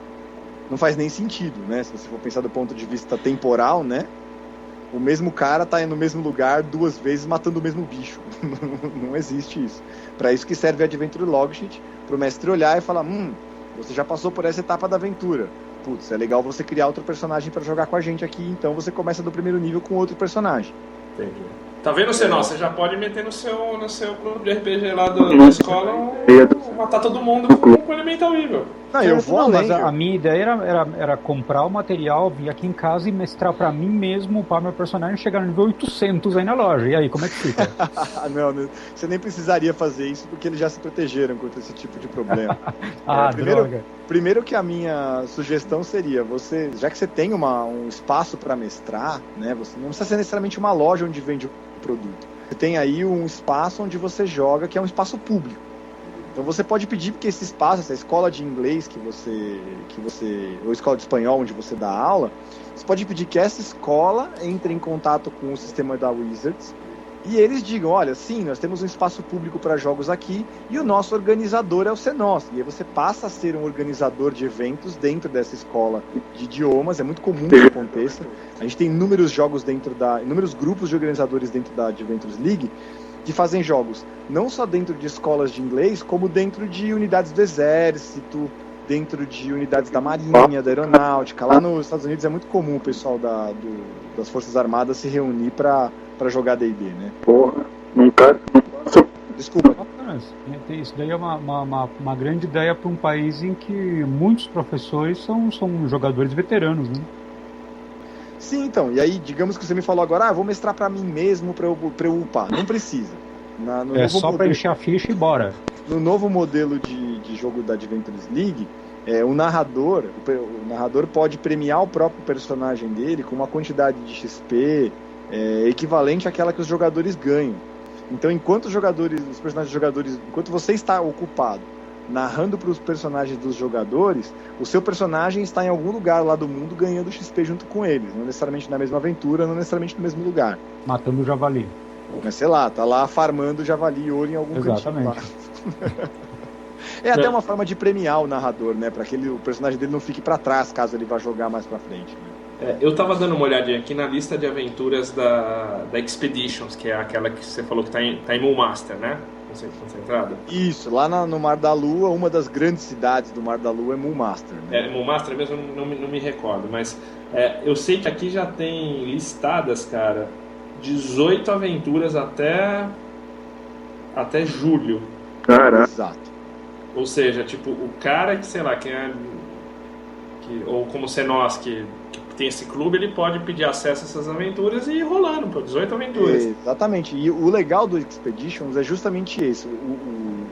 Speaker 5: Não faz nem sentido, né? Se você for pensar do ponto de vista temporal, né? O mesmo cara tá no mesmo lugar 2 vezes matando o mesmo bicho. Não existe isso. Para isso que serve a Adventure Logsheet, pro mestre olhar e falar, você já passou por essa etapa da aventura. Putz, é legal você criar outro personagem para jogar com a gente aqui, então você começa do primeiro nível com outro personagem.
Speaker 2: Entendi. Tá vendo, Senão? Você já pode meter no seu clube de RPG lá da escola matar todo mundo com Elemental Evil.
Speaker 5: Não, eu vou além.
Speaker 4: Mas a minha ideia era comprar o material, vir aqui em casa e mestrar pra mim mesmo, para meu personagem chegar no nível 800 aí na loja. E aí, como é que fica?
Speaker 5: Não, você nem precisaria fazer isso, porque eles já se protegeram contra esse tipo de problema.
Speaker 4: Droga.
Speaker 5: Primeiro que a minha sugestão seria, já que você tem um espaço para mestrar, né, você não precisa ser necessariamente uma loja onde vende o produto. Você tem aí um espaço onde você joga, que é um espaço público. Então você pode pedir que esse espaço, essa escola de inglês ou escola de espanhol onde você dá aula, você pode pedir que essa escola entre em contato com o sistema da Wizards e eles digam, olha, sim, nós temos um espaço público para jogos aqui e o nosso organizador é o Senos. E aí você passa a ser um organizador de eventos dentro dessa escola de idiomas, é muito comum que isso aconteça. A gente tem inúmeros grupos de organizadores dentro da Adventures League que fazem jogos não só dentro de escolas de inglês, como dentro de unidades do exército, dentro de unidades da marinha, da aeronáutica. Lá nos Estados Unidos é muito comum o pessoal das Forças Armadas se reunir para jogar D&D, né?
Speaker 3: Porra, nunca.
Speaker 5: Desculpa.
Speaker 4: Isso daí é uma grande ideia para um país em que muitos professores são jogadores veteranos, né?
Speaker 5: Sim, então. E aí, digamos que você me falou agora, vou mestrar para mim mesmo para eu upar. Não precisa.
Speaker 4: Só para encher a ficha e bora.
Speaker 5: No novo modelo de jogo da Adventures League, o narrador pode premiar o próprio personagem dele com uma quantidade de XP equivalente àquela que os jogadores ganham. Então, enquanto os personagens dos jogadores, enquanto você está ocupado narrando para os personagens dos jogadores, o seu personagem está em algum lugar lá do mundo ganhando XP junto com eles, não necessariamente na mesma aventura, não necessariamente no mesmo lugar.
Speaker 4: Matando o javali.
Speaker 5: Mas sei lá, tá lá farmando javali e ouro em algum cantinho lá. É até uma forma de premiar o narrador, né? Para que o personagem dele não fique para trás caso ele vá jogar mais para frente. Né?
Speaker 2: Eu tava dando uma olhadinha aqui na lista de aventuras da Expeditions, que é aquela que você falou que tá em Moonmaster, né? Concentrada.
Speaker 5: Isso, lá no Mar da Lua, uma das grandes cidades do Mar da Lua é Moonmaster. Né?
Speaker 2: Moonmaster mesmo, não me recordo, mas eu sei que aqui já tem listadas, cara, 18 aventuras até julho.
Speaker 3: Caraca.
Speaker 5: Exato.
Speaker 2: Ou seja, tipo, o cara que, sei lá, ou como Senos, que tem esse clube, ele pode pedir acesso a essas aventuras e ir rolando, pô, 18 aventuras.
Speaker 5: Exatamente. E o legal do Expeditions é justamente esse,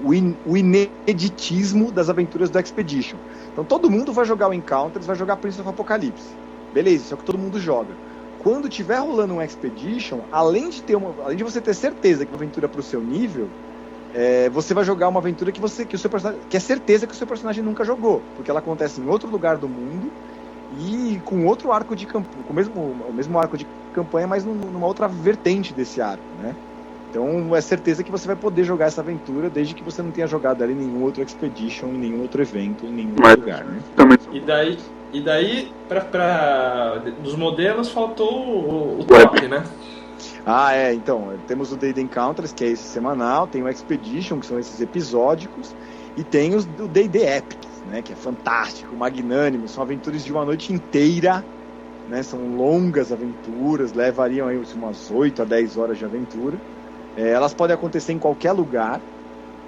Speaker 5: o ineditismo das aventuras do Expedition. Então todo mundo vai jogar o Encounters, vai jogar Prince of Apocalypse. Beleza, isso é o que todo mundo joga. Quando tiver rolando um Expedition, além de você ter certeza que a aventura é pro seu nível, você vai jogar uma aventura que é certeza que o seu personagem nunca jogou, porque ela acontece em outro lugar do mundo e com outro arco de campanha, o mesmo arco de campanha, mas numa outra vertente desse arco, né? Então é certeza que você vai poder jogar essa aventura desde que você não tenha jogado ela em nenhum outro Expedition, em nenhum outro evento, em nenhum outro lugar, né?
Speaker 2: E daí dos modelos faltou o top, né?
Speaker 5: Então, temos o D&D Encounters, que é esse semanal, tem o Expedition, que são esses episódicos, e tem o D&D Epics, né, que é fantástico, magnânimo, são aventuras de uma noite inteira, né, são longas aventuras, levariam aí umas 8 a 10 horas de aventura. Elas podem acontecer em qualquer lugar,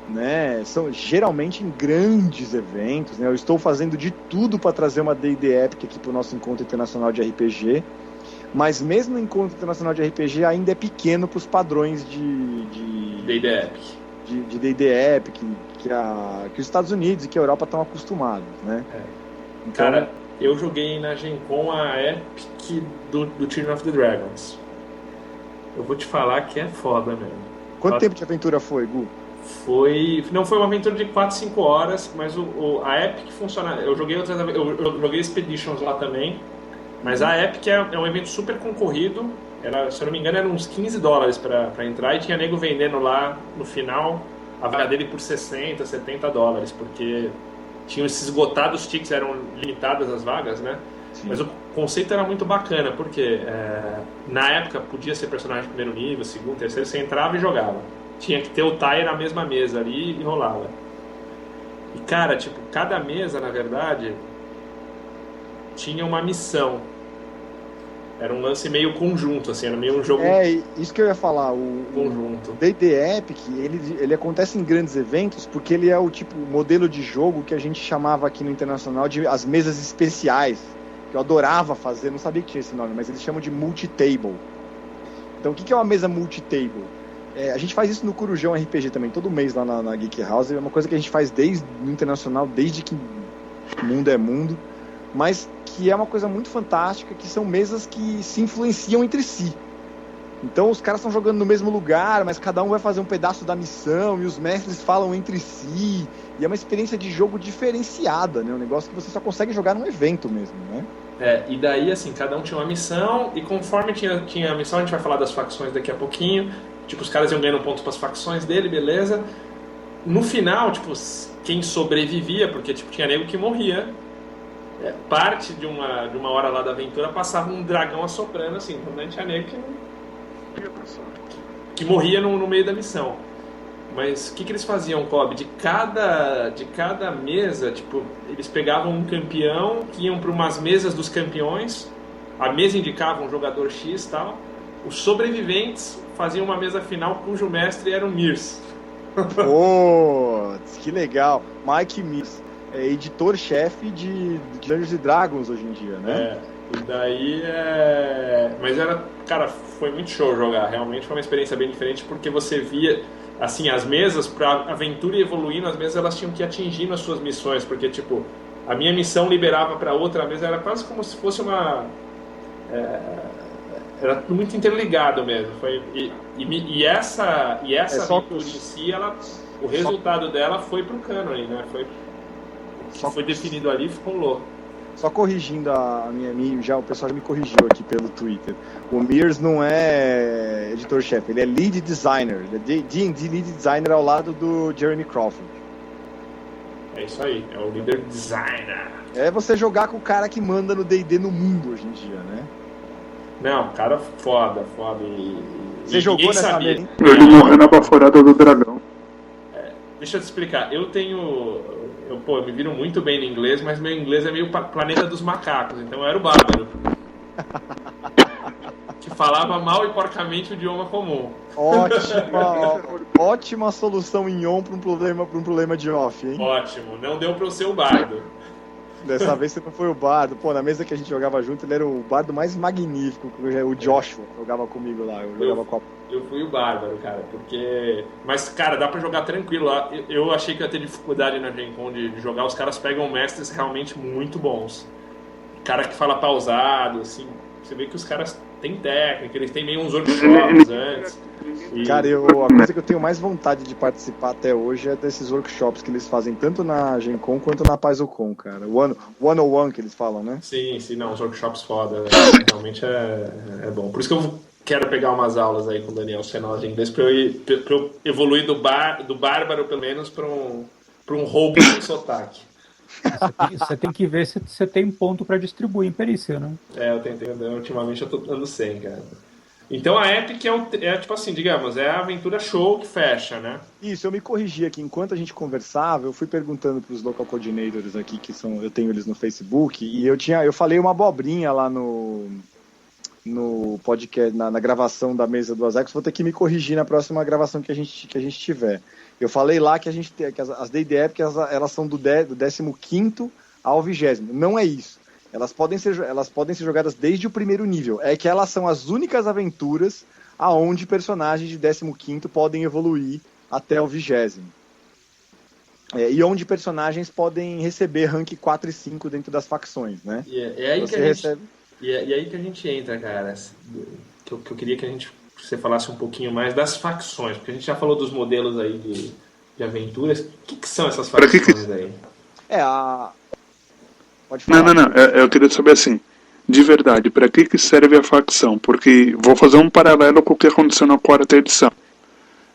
Speaker 5: né, são geralmente em grandes eventos, né, eu estou fazendo de tudo para trazer uma D&D Epic aqui para o nosso Encontro Internacional de RPG, mas mesmo no Encontro Internacional de RPG ainda é pequeno para os padrões de
Speaker 2: D&D Epic.
Speaker 5: De D&D Epic que os Estados Unidos e que a Europa estão acostumados, né?
Speaker 2: Então, cara, eu joguei na Gen Con a Epic do Children of the Dragons. Eu vou te falar que é foda mesmo.
Speaker 5: Quanto tempo de aventura foi, Gu?
Speaker 2: Não foi uma aventura de 4, 5 horas, mas a Epic funciona. Eu joguei Expeditions lá também. Mas a Epic é um evento super concorrido, se eu não me engano eram uns $15 para entrar, e tinha nego vendendo lá no final a vaga dele por $60, $70, porque tinham esses esgotados tickets, eram limitadas as vagas, né? Sim. Mas o conceito era muito bacana, porque na época podia ser personagem de primeiro nível, segundo, terceiro, você entrava e jogava. Tinha que ter o tire na mesma mesa ali e rolava. E cara, tipo, cada mesa, na verdade, tinha uma missão. Era um lance meio conjunto, assim, era meio um jogo...
Speaker 5: Isso que eu ia falar, o
Speaker 2: conjunto.
Speaker 5: D&D Epic, ele acontece em grandes eventos porque ele é o modelo de jogo que a gente chamava aqui no Internacional de as mesas especiais, que eu adorava fazer, não sabia que tinha esse nome, mas eles chamam de multi-table. Então, o que é uma mesa multi-table? A gente faz isso no Corujão RPG também, todo mês lá na Geek House, é uma coisa que a gente faz no Internacional, desde que mundo é mundo, mas que é uma coisa muito fantástica, que são mesas que se influenciam entre si. Então os caras estão jogando no mesmo lugar, mas cada um vai fazer um pedaço da missão, e os mestres falam entre si, e é uma experiência de jogo diferenciada, né? Um negócio que você só consegue jogar num evento mesmo, né?
Speaker 2: E daí, assim, cada um tinha uma missão, e conforme tinha a missão, a gente vai falar das facções daqui a pouquinho, tipo, os caras iam ganhando pontos para as facções dele, beleza. No final, tipo, quem sobrevivia, porque tipo, tinha nego que morria, parte de uma hora lá da aventura passava um dragão assoprando, assim, quando tinha nego que morria no meio da missão. Mas o que eles faziam, Cobb? De cada mesa, tipo, eles pegavam um campeão, que iam para umas mesas dos campeões, a mesa indicava um jogador X e tal, os sobreviventes faziam uma mesa final cujo mestre era o Mirs.
Speaker 5: Que legal! Mike Mirs é editor-chefe de Dungeons & Dragons hoje em dia, né?
Speaker 2: E daí mas cara, foi muito show jogar, realmente foi uma experiência bem diferente, porque você via, assim, as mesas, pra aventura ir evoluindo, as mesas elas tinham que ir atingindo as suas missões, porque, tipo, a minha missão liberava pra outra mesa, era quase como se fosse uma... era tudo muito interligado mesmo. E essa aventura em si, o resultado dela foi pro cânone, né? O que foi definido ali ficou louco.
Speaker 5: Só corrigindo a minha o pessoal já me corrigiu aqui pelo Twitter. O Mirs não é editor-chefe, ele é lead designer. Ele é D&D lead designer ao lado do Jeremy Crawford.
Speaker 2: É isso aí, é o líder designer.
Speaker 5: É você jogar com o cara que manda no D&D no mundo hoje em dia, né?
Speaker 2: Não, cara foda.
Speaker 5: Você jogou nessa mesa?
Speaker 3: Ele morreu na baforada do dragão.
Speaker 2: Deixa eu te explicar, eu me viro muito bem no inglês, mas meu inglês é meio planeta dos macacos, então eu era o bárbaro. Que falava mal e porcamente o idioma comum.
Speaker 5: Ótima solução em on para um problema de off, hein?
Speaker 2: Ótimo, não deu para eu ser o bardo.
Speaker 5: Dessa vez você não foi o bardo. Pô, na mesa que a gente jogava junto, ele era o bardo mais magnífico. O Joshua jogava comigo lá.
Speaker 2: Eu fui o bárbaro, cara, porque... Mas, cara, dá pra jogar tranquilo lá. Eu achei que ia ter dificuldade na Gen Con de jogar. Os caras pegam mestres realmente muito bons. Cara que fala pausado, assim. Você vê que os caras têm técnica, eles têm meio uns workshops antes.
Speaker 5: Cara, a coisa que eu tenho mais vontade de participar até hoje é desses workshops que eles fazem tanto na Gen Con quanto na PaizoCon, cara. One-on-one que eles falam, né?
Speaker 2: Sim, não, os workshops foda. Realmente é bom. Por isso que eu quero pegar umas aulas aí com o Daniel Senola de inglês pra eu evoluir do bárbaro, pelo menos, pra um roubo com sotaque.
Speaker 4: Você tem que ver se você tem ponto pra distribuir em perícia, né?
Speaker 2: Eu tentei, ultimamente eu tô dando 100, cara. Então a Epic é tipo assim, digamos, é a aventura show que fecha, né?
Speaker 5: Isso, eu me corrigi aqui. Enquanto a gente conversava, eu fui perguntando para os local coordinators aqui, eu tenho eles no Facebook, e eu falei uma abobrinha lá no podcast, na gravação da mesa do Azex. Vou ter que me corrigir na próxima gravação que a gente tiver. Eu falei lá que que as Day Epic, elas são do 15º ao 20º. Não é isso. Elas podem ser jogadas desde o primeiro nível. É que elas são as únicas aventuras aonde personagens de 15º podem evoluir até o 20º. E onde personagens podem receber rank 4 e 5 dentro das facções, né?
Speaker 2: E aí que a gente entra, cara. Que eu queria que você falasse um pouquinho mais das facções, porque a gente já falou dos modelos aí de aventuras. O que são essas facções aí?
Speaker 3: Pode falar. Não. Eu queria saber assim, de verdade, para que serve a facção? Porque vou fazer um paralelo com o que aconteceu na 4ª edição.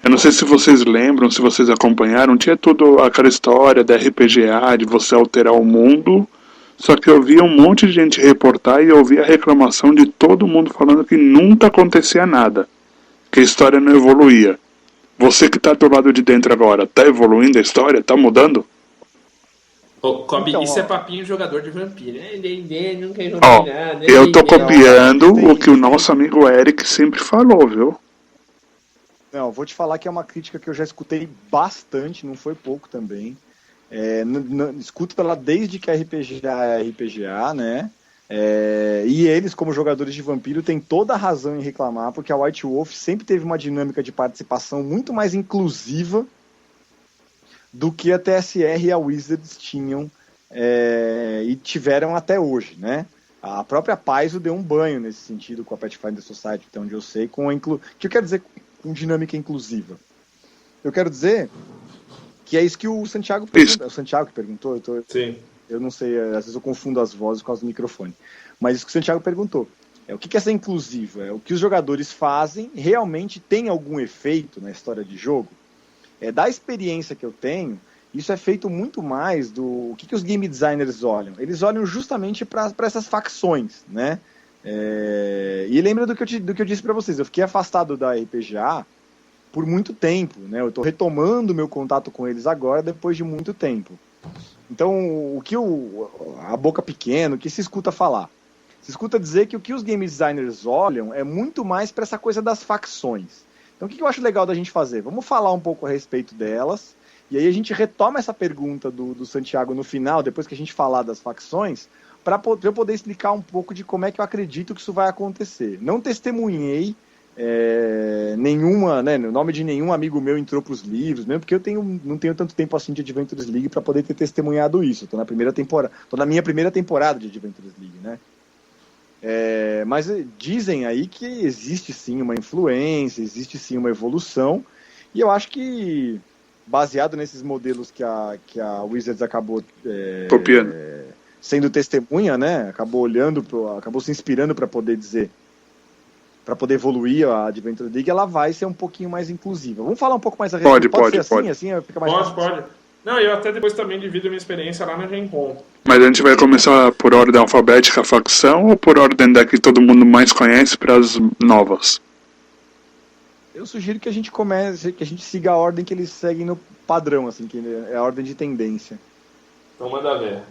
Speaker 3: Eu não sei se vocês lembram, se vocês acompanharam, tinha tudo aquela história da RPGA, de você alterar o mundo, só que eu via um monte de gente reportar e eu ouvia a reclamação de todo mundo falando que nunca acontecia nada, que a história não evoluía. Você que tá do lado de dentro agora, tá evoluindo a história? Tá mudando?
Speaker 2: Kobe, então, isso é papinho jogador de vampiro. Nunca joguei nada.
Speaker 3: Eu tô copiando o que o nosso amigo Eric sempre falou, viu?
Speaker 5: Não, vou te falar que é uma crítica que eu já escutei bastante, não foi pouco também. Escuto ela desde que a RPGA é RPGA, né? E eles, como jogadores de vampiro, têm toda a razão em reclamar, porque a White Wolf sempre teve uma dinâmica de participação muito mais inclusiva do que a TSR e a Wizards tinham e tiveram até hoje, né? A própria Paizo deu um banho nesse sentido com a Pathfinder Society, até onde eu sei, o que eu quero dizer com dinâmica inclusiva? Eu quero dizer que é isso que o Santiago perguntou. É o Santiago que perguntou?
Speaker 2: Sim.
Speaker 5: Eu não sei, às vezes eu confundo as vozes por causa do microfone. Mas isso que o Santiago perguntou. O que é essa inclusiva? É o que os jogadores fazem, realmente tem algum efeito na história de jogo? Da experiência que eu tenho, isso é feito muito mais o que os game designers olham. Eles olham justamente para essas facções, né? E lembra do que eu disse para vocês, eu fiquei afastado da RPGA por muito tempo, né? Eu estou retomando meu contato com eles agora, depois de muito tempo. Então, a boca pequena, o que se escuta falar? Se escuta dizer que o que os game designers olham é muito mais para essa coisa das facções. Então, o que eu acho legal da gente fazer? Vamos falar um pouco a respeito delas, e aí a gente retoma essa pergunta do Santiago no final, depois que a gente falar das facções, para eu poder explicar um pouco de como é que eu acredito que isso vai acontecer. Não testemunhei nenhuma, né, o nome de nenhum amigo meu entrou para os livros, mesmo porque eu não tenho tanto tempo assim de Adventures League para poder ter testemunhado isso. Estou na minha primeira temporada de Adventures League, né? Mas dizem aí que existe sim uma influência, existe sim uma evolução, e eu acho que baseado nesses modelos que a Wizards acabou
Speaker 3: copiando,
Speaker 5: sendo testemunha, né? Acabou se inspirando para poder evoluir a Adventure League, ela vai ser um pouquinho mais inclusiva. Vamos falar um pouco mais a respeito?
Speaker 3: Pode.
Speaker 5: Assim fica mais fácil.
Speaker 2: Pode. Não, eu até depois também divido a minha experiência lá na Gen Con.
Speaker 3: Mas a gente vai começar por ordem alfabética a facção ou por ordem da que todo mundo mais conhece para as novas?
Speaker 5: Eu sugiro que a gente siga a ordem que eles seguem no padrão, assim, que é a ordem de tendência.
Speaker 2: Então manda ver.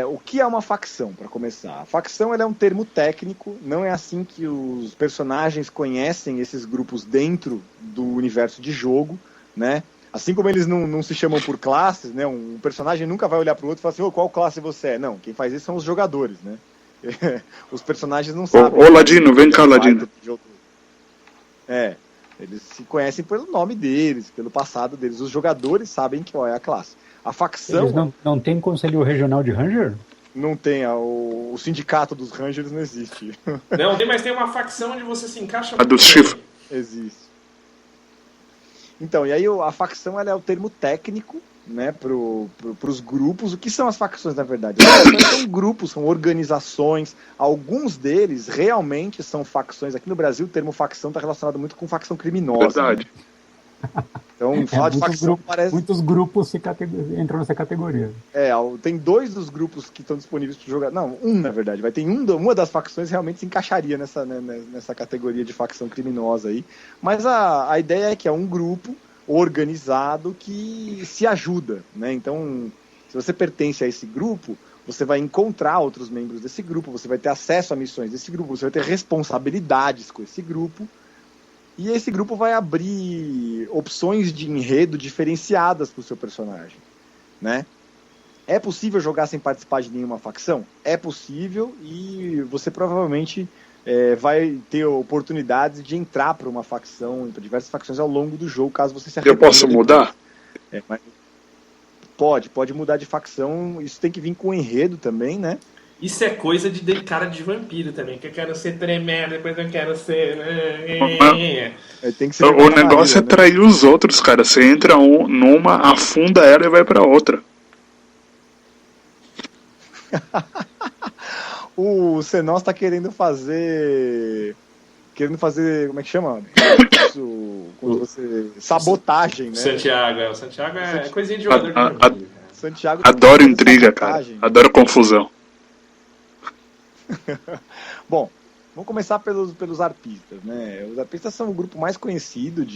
Speaker 5: O que é uma facção, para começar? A facção ela é um termo técnico, não é assim que os personagens conhecem esses grupos dentro do universo de jogo, né? Assim como eles não se chamam por classes, né? Um personagem nunca vai olhar para o outro e falar assim, qual classe você é? Não, quem faz isso são os jogadores, né? Os personagens não sabem.
Speaker 3: Ô Ladino, vem cá, Ladino.
Speaker 5: Eles se conhecem pelo nome deles, pelo passado deles. Os jogadores sabem qual é a classe. A facção...
Speaker 4: Eles não tem conselho regional de Ranger?
Speaker 5: Não tem, o sindicato dos Rangers não existe.
Speaker 2: Não, mas tem uma facção onde você se encaixa...
Speaker 3: A dos chifres.
Speaker 5: Existe. Então, e aí a facção ela é o termo técnico, né, pros grupos. O que são as facções, na verdade? As facções são grupos, são organizações. Alguns deles realmente são facções. Aqui no Brasil o termo facção está relacionado muito com facção criminosa.
Speaker 3: Verdade.
Speaker 5: Né? Então, falar de facção parece...
Speaker 4: Muitos grupos entram nessa categoria.
Speaker 5: Tem 2 dos grupos que estão disponíveis para jogar. Não, na verdade. Vai ter uma das facções realmente se encaixaria nessa categoria de facção criminosa aí. Mas a ideia é que é um grupo organizado que se ajuda, né? Então, se você pertence a esse grupo, você vai encontrar outros membros desse grupo, você vai ter acesso a missões desse grupo, você vai ter responsabilidades com esse grupo. E esse grupo vai abrir opções de enredo diferenciadas para o seu personagem, né? É possível jogar sem participar de nenhuma facção? É possível, e você provavelmente vai ter oportunidades de entrar para uma facção, para diversas facções ao longo do jogo, caso você se arrependa.
Speaker 3: Eu posso mudar?
Speaker 5: Mas pode mudar de facção, isso tem que vir com enredo também, né?
Speaker 2: Isso é coisa de cara de vampiro também, que eu quero ser tremendo, depois eu quero ser...
Speaker 5: Tem que ser
Speaker 3: o negócio é trair os outros, cara. Você entra numa, afunda ela e vai pra outra.
Speaker 5: O Senos tá querendo fazer... Como é que chama? Isso, quando você... Sabotagem, né?
Speaker 2: O Santiago é coisinha de jogador de vampiro.
Speaker 5: Santiago
Speaker 3: adoro intriga, cara. Adoro confusão.
Speaker 5: Bom, vamos começar pelos arpistas, né? Os arpistas são o grupo mais conhecido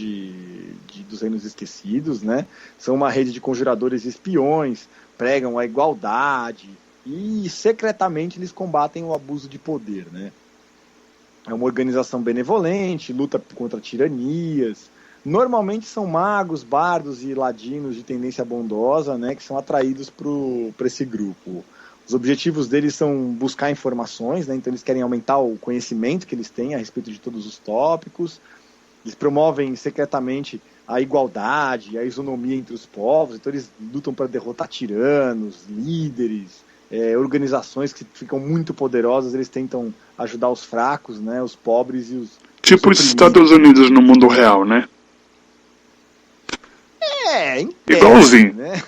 Speaker 5: dos Reinos Esquecidos, né? São uma rede de conjuradores e espiões, pregam a igualdade e secretamente eles combatem o abuso de poder, né? É uma organização benevolente, luta contra tiranias. Normalmente são magos, bardos e ladinos de tendência bondosa, né? Que são atraídos para esse grupo. Os objetivos deles são buscar informações, né? Então eles querem aumentar o conhecimento que eles têm a respeito de todos os tópicos. Eles promovem secretamente a igualdade, a isonomia entre os povos. Então eles lutam para derrotar tiranos, líderes, organizações que ficam muito poderosas. Eles tentam ajudar os fracos, né? Os pobres e os...
Speaker 3: Tipo os Estados Unidos no mundo real, né?
Speaker 5: Em tese,
Speaker 3: igualzinho,
Speaker 5: né?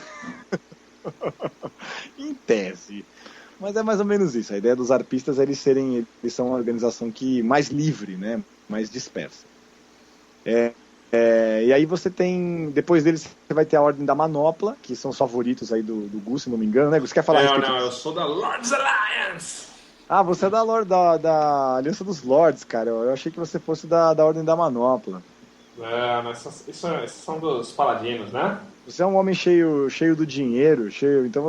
Speaker 5: Em tese. Mas é mais ou menos isso. A ideia dos arpistas é eles são uma organização mais livre, né? Mais dispersa. E aí você tem... Depois deles você vai ter a Ordem da Manopla, que são os favoritos aí do Gus, se não me engano, né? Você quer falar
Speaker 2: Não, eu sou da Lords Alliance.
Speaker 5: Você é da Aliança dos Lords, cara. Eu achei que você fosse da Ordem da Manopla.
Speaker 2: Esses são dos paladinos, né?
Speaker 5: Você é um homem cheio do dinheiro, então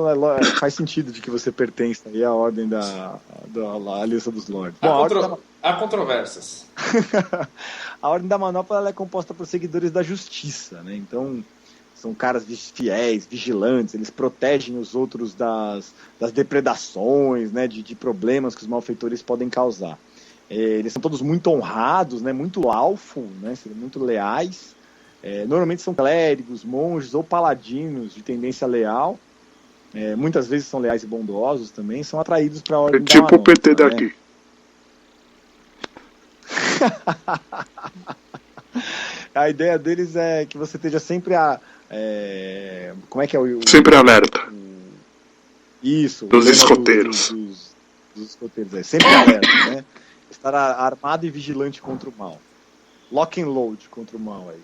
Speaker 5: faz sentido de que você pertence aí à Ordem da Aliança dos Lords.
Speaker 2: Há controvérsias.
Speaker 5: A Ordem da Manopla ela é composta por seguidores da justiça, né? Então são caras fiéis, vigilantes, eles protegem os outros das depredações, né? De problemas que os malfeitores podem causar. Eles são todos muito honrados, né? Muito lawful, né? Muito leais. Normalmente são clérigos, monges ou paladinos de tendência leal. Muitas vezes são leais e bondosos também. São atraídos para a Ordem da Manopla.
Speaker 3: Tipo o PT daqui.
Speaker 5: A ideia deles é que você esteja sempre como é que é
Speaker 3: sempre alerta.
Speaker 5: Isso.
Speaker 3: Dos escoteiros.
Speaker 5: Dos escoteiros. Sempre alerta, né? Estar armado e vigilante contra o mal. Lock and load contra o mal aí.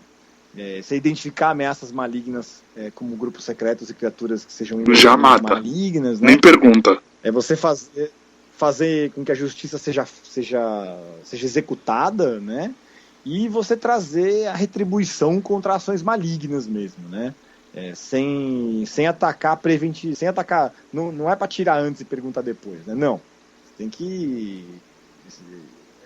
Speaker 5: Você identificar ameaças malignas como grupos secretos e criaturas que sejam
Speaker 3: já mata.
Speaker 5: Malignas, né?
Speaker 3: Nem pergunta.
Speaker 5: É você fazer com que a justiça seja executada, né? E você trazer a retribuição contra ações malignas mesmo, né? Sem atacar preventivamente, sem atacar, não é para tirar antes e perguntar depois, né? Não, você tem que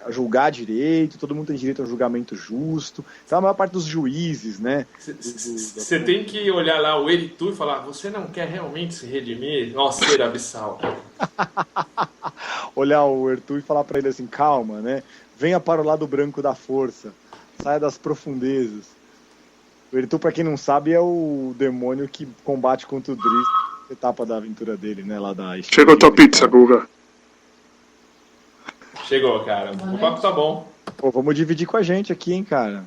Speaker 5: julgar direito, todo mundo tem direito a um julgamento justo. Então a maior parte dos juízes, né?
Speaker 2: Você tem que olhar lá o Eritu e falar: você não quer realmente se redimir? Ó, ser abissal.
Speaker 5: Olhar o Eritu e falar para ele assim: calma, né? Venha para o lado branco da força, saia das profundezas. O Eritu, para quem não sabe, é o demônio que combate contra o Driss, etapa da aventura dele, né? Lá da
Speaker 3: Chegou a tua pizza, Guga.
Speaker 2: Chegou, cara. O papo tá bom.
Speaker 5: Pô, vamos dividir com a gente aqui, hein, cara.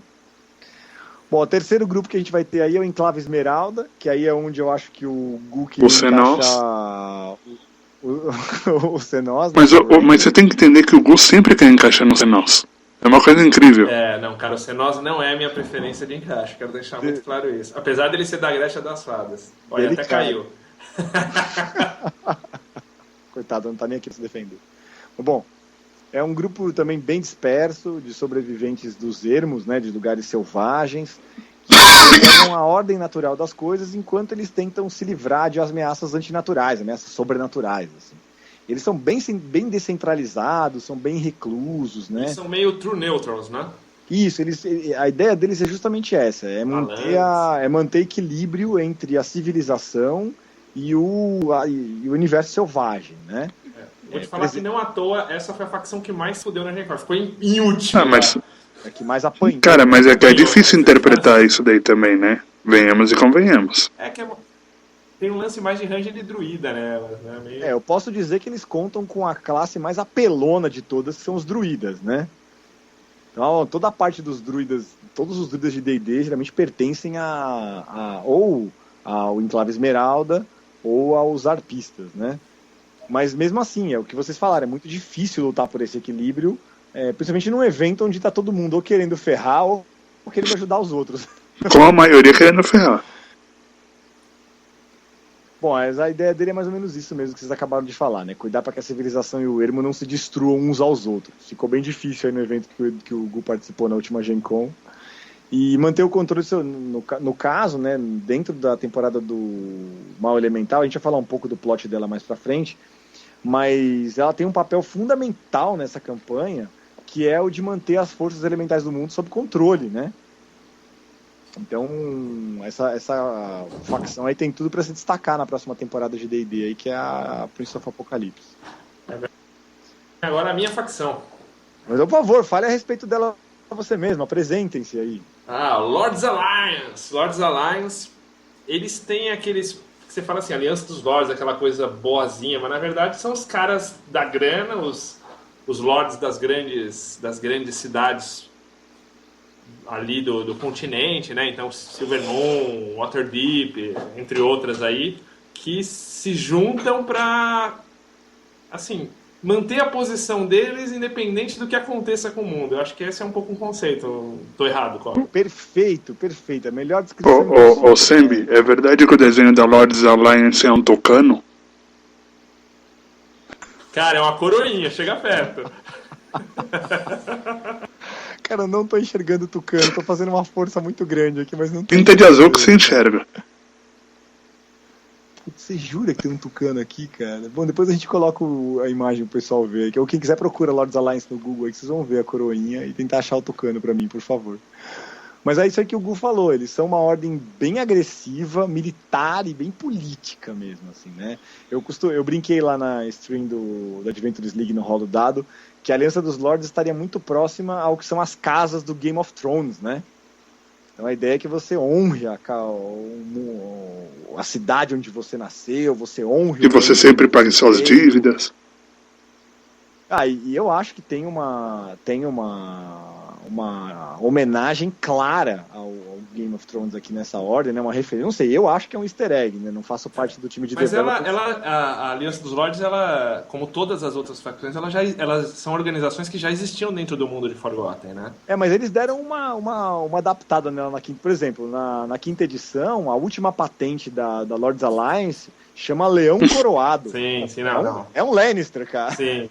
Speaker 5: Bom, o terceiro grupo que a gente vai ter aí é o Enclave Esmeralda, que aí é onde eu acho que o Guk
Speaker 3: encaixa
Speaker 5: o Senos.
Speaker 3: Mas você tem que entender que o Gus sempre quer encaixar no Senos. É uma coisa incrível.
Speaker 2: Não, cara, o Xenos não é a minha preferência de encaixe, quero deixar muito claro isso. Apesar dele ser da Grecha das Fadas. Olha,
Speaker 5: Ele
Speaker 2: até
Speaker 5: cai.
Speaker 2: caiu.
Speaker 5: Coitado, não tá nem aqui pra se defender. Bom, é um grupo também bem disperso de sobreviventes dos ermos, né, de lugares selvagens, que preservam a ordem natural das coisas enquanto eles tentam se livrar de ameaças antinaturais, ameaças sobrenaturais, assim. Eles são bem descentralizados, são bem reclusos, né?
Speaker 2: Eles são meio true neutrals, né?
Speaker 5: Isso, a ideia deles é justamente essa, é manter equilíbrio entre a civilização e o universo selvagem, né?
Speaker 2: Vou te falar que não à toa, essa foi a facção que mais fudeu na Gen Con. Ficou em último.
Speaker 3: Mas,
Speaker 5: É que mais apanhou.
Speaker 3: cara, mas é que é difícil interpretar isso daí também, né? Venhamos e convenhamos.
Speaker 2: É que tem um lance mais de ranger de druida, né? Meio...
Speaker 5: Eu posso dizer que eles contam com a classe mais apelona de todas, que são os druidas, né? Então, toda a parte dos druidas, todos os druidas de D&D geralmente pertencem ou ao Enclave Esmeralda ou aos arpistas, né? Mas mesmo assim, é o que vocês falaram, é muito difícil lutar por esse equilíbrio, principalmente num evento onde tá todo mundo ou querendo ferrar ou querendo ajudar os outros.
Speaker 3: Com a maioria querendo ferrar.
Speaker 5: Bom, mas a ideia dele é mais ou menos isso mesmo que vocês acabaram de falar, né? Cuidar para que a civilização e o ermo não se destruam uns aos outros. Ficou bem difícil aí no evento que o Gu participou na última Gen Con. E manter o controle, no caso, né, dentro da temporada do Mal Elemental, a gente vai falar um pouco do plot dela mais pra frente, mas ela tem um papel fundamental nessa campanha, que é o de manter as forças elementais do mundo sob controle, né? Então, essa facção aí tem tudo para se destacar na próxima temporada de D&D aí, que é a Prince of Apocalypse.
Speaker 2: Agora a minha facção.
Speaker 5: Mas, por favor, fale a respeito dela você mesmo, apresentem-se aí.
Speaker 2: Lords Alliance. Lords Alliance, eles têm aqueles... que você fala assim, Aliança dos Lords, aquela coisa boazinha, mas na verdade são os caras da grana, os Lords das grandes cidades ali do continente, né? Então Silvermoon, Waterdeep, entre outras aí, que se juntam para, assim, manter a posição deles independente do que aconteça com o mundo. Eu acho que esse é um pouco um conceito. Tô errado, Cobb?
Speaker 5: Perfeito. A melhor descrição.
Speaker 3: Ô, Sembi, é verdade que o desenho da Lords Alliance é um tucano?
Speaker 2: Cara, é uma coroinha, chega perto.
Speaker 5: Cara, eu não tô enxergando o tucano, tô fazendo uma força muito grande aqui, mas não tô.
Speaker 3: Pinta de azul que se enxerga.
Speaker 5: Putz, você jura que tem um tucano aqui, cara? Bom, depois a gente coloca a imagem pro pessoal ver. Ou quem quiser procura Lords Alliance no Google aí, que vocês vão ver a coroinha e tentar achar o tucano pra mim, por favor. Mas é isso aí que o Gu falou, eles são uma ordem bem agressiva, militar e bem política mesmo, assim, né? Eu brinquei lá na stream da Adventures League no Rolo Dado, que a Aliança dos Lords estaria muito próxima ao que são as casas do Game of Thrones, né? Então a ideia é que você honre a cidade onde você nasceu, você honre...
Speaker 3: E você sempre pague suas dívidas.
Speaker 5: E eu acho que tem uma homenagem clara ao Game of Thrones aqui nessa ordem, né? Uma referência. Não sei, eu acho que é um easter egg, né? Não faço parte do time de developers.
Speaker 2: Mas a Aliança dos Lords, ela, como todas as outras facções, elas são organizações que já existiam dentro do mundo de Forgotten, né?
Speaker 5: Mas eles deram uma adaptada nela na quinta. Por exemplo, na quinta edição, a última patente da Lords Alliance chama Leão Coroado.
Speaker 2: Sim, não.
Speaker 5: É um Lannister, cara.
Speaker 2: Sim.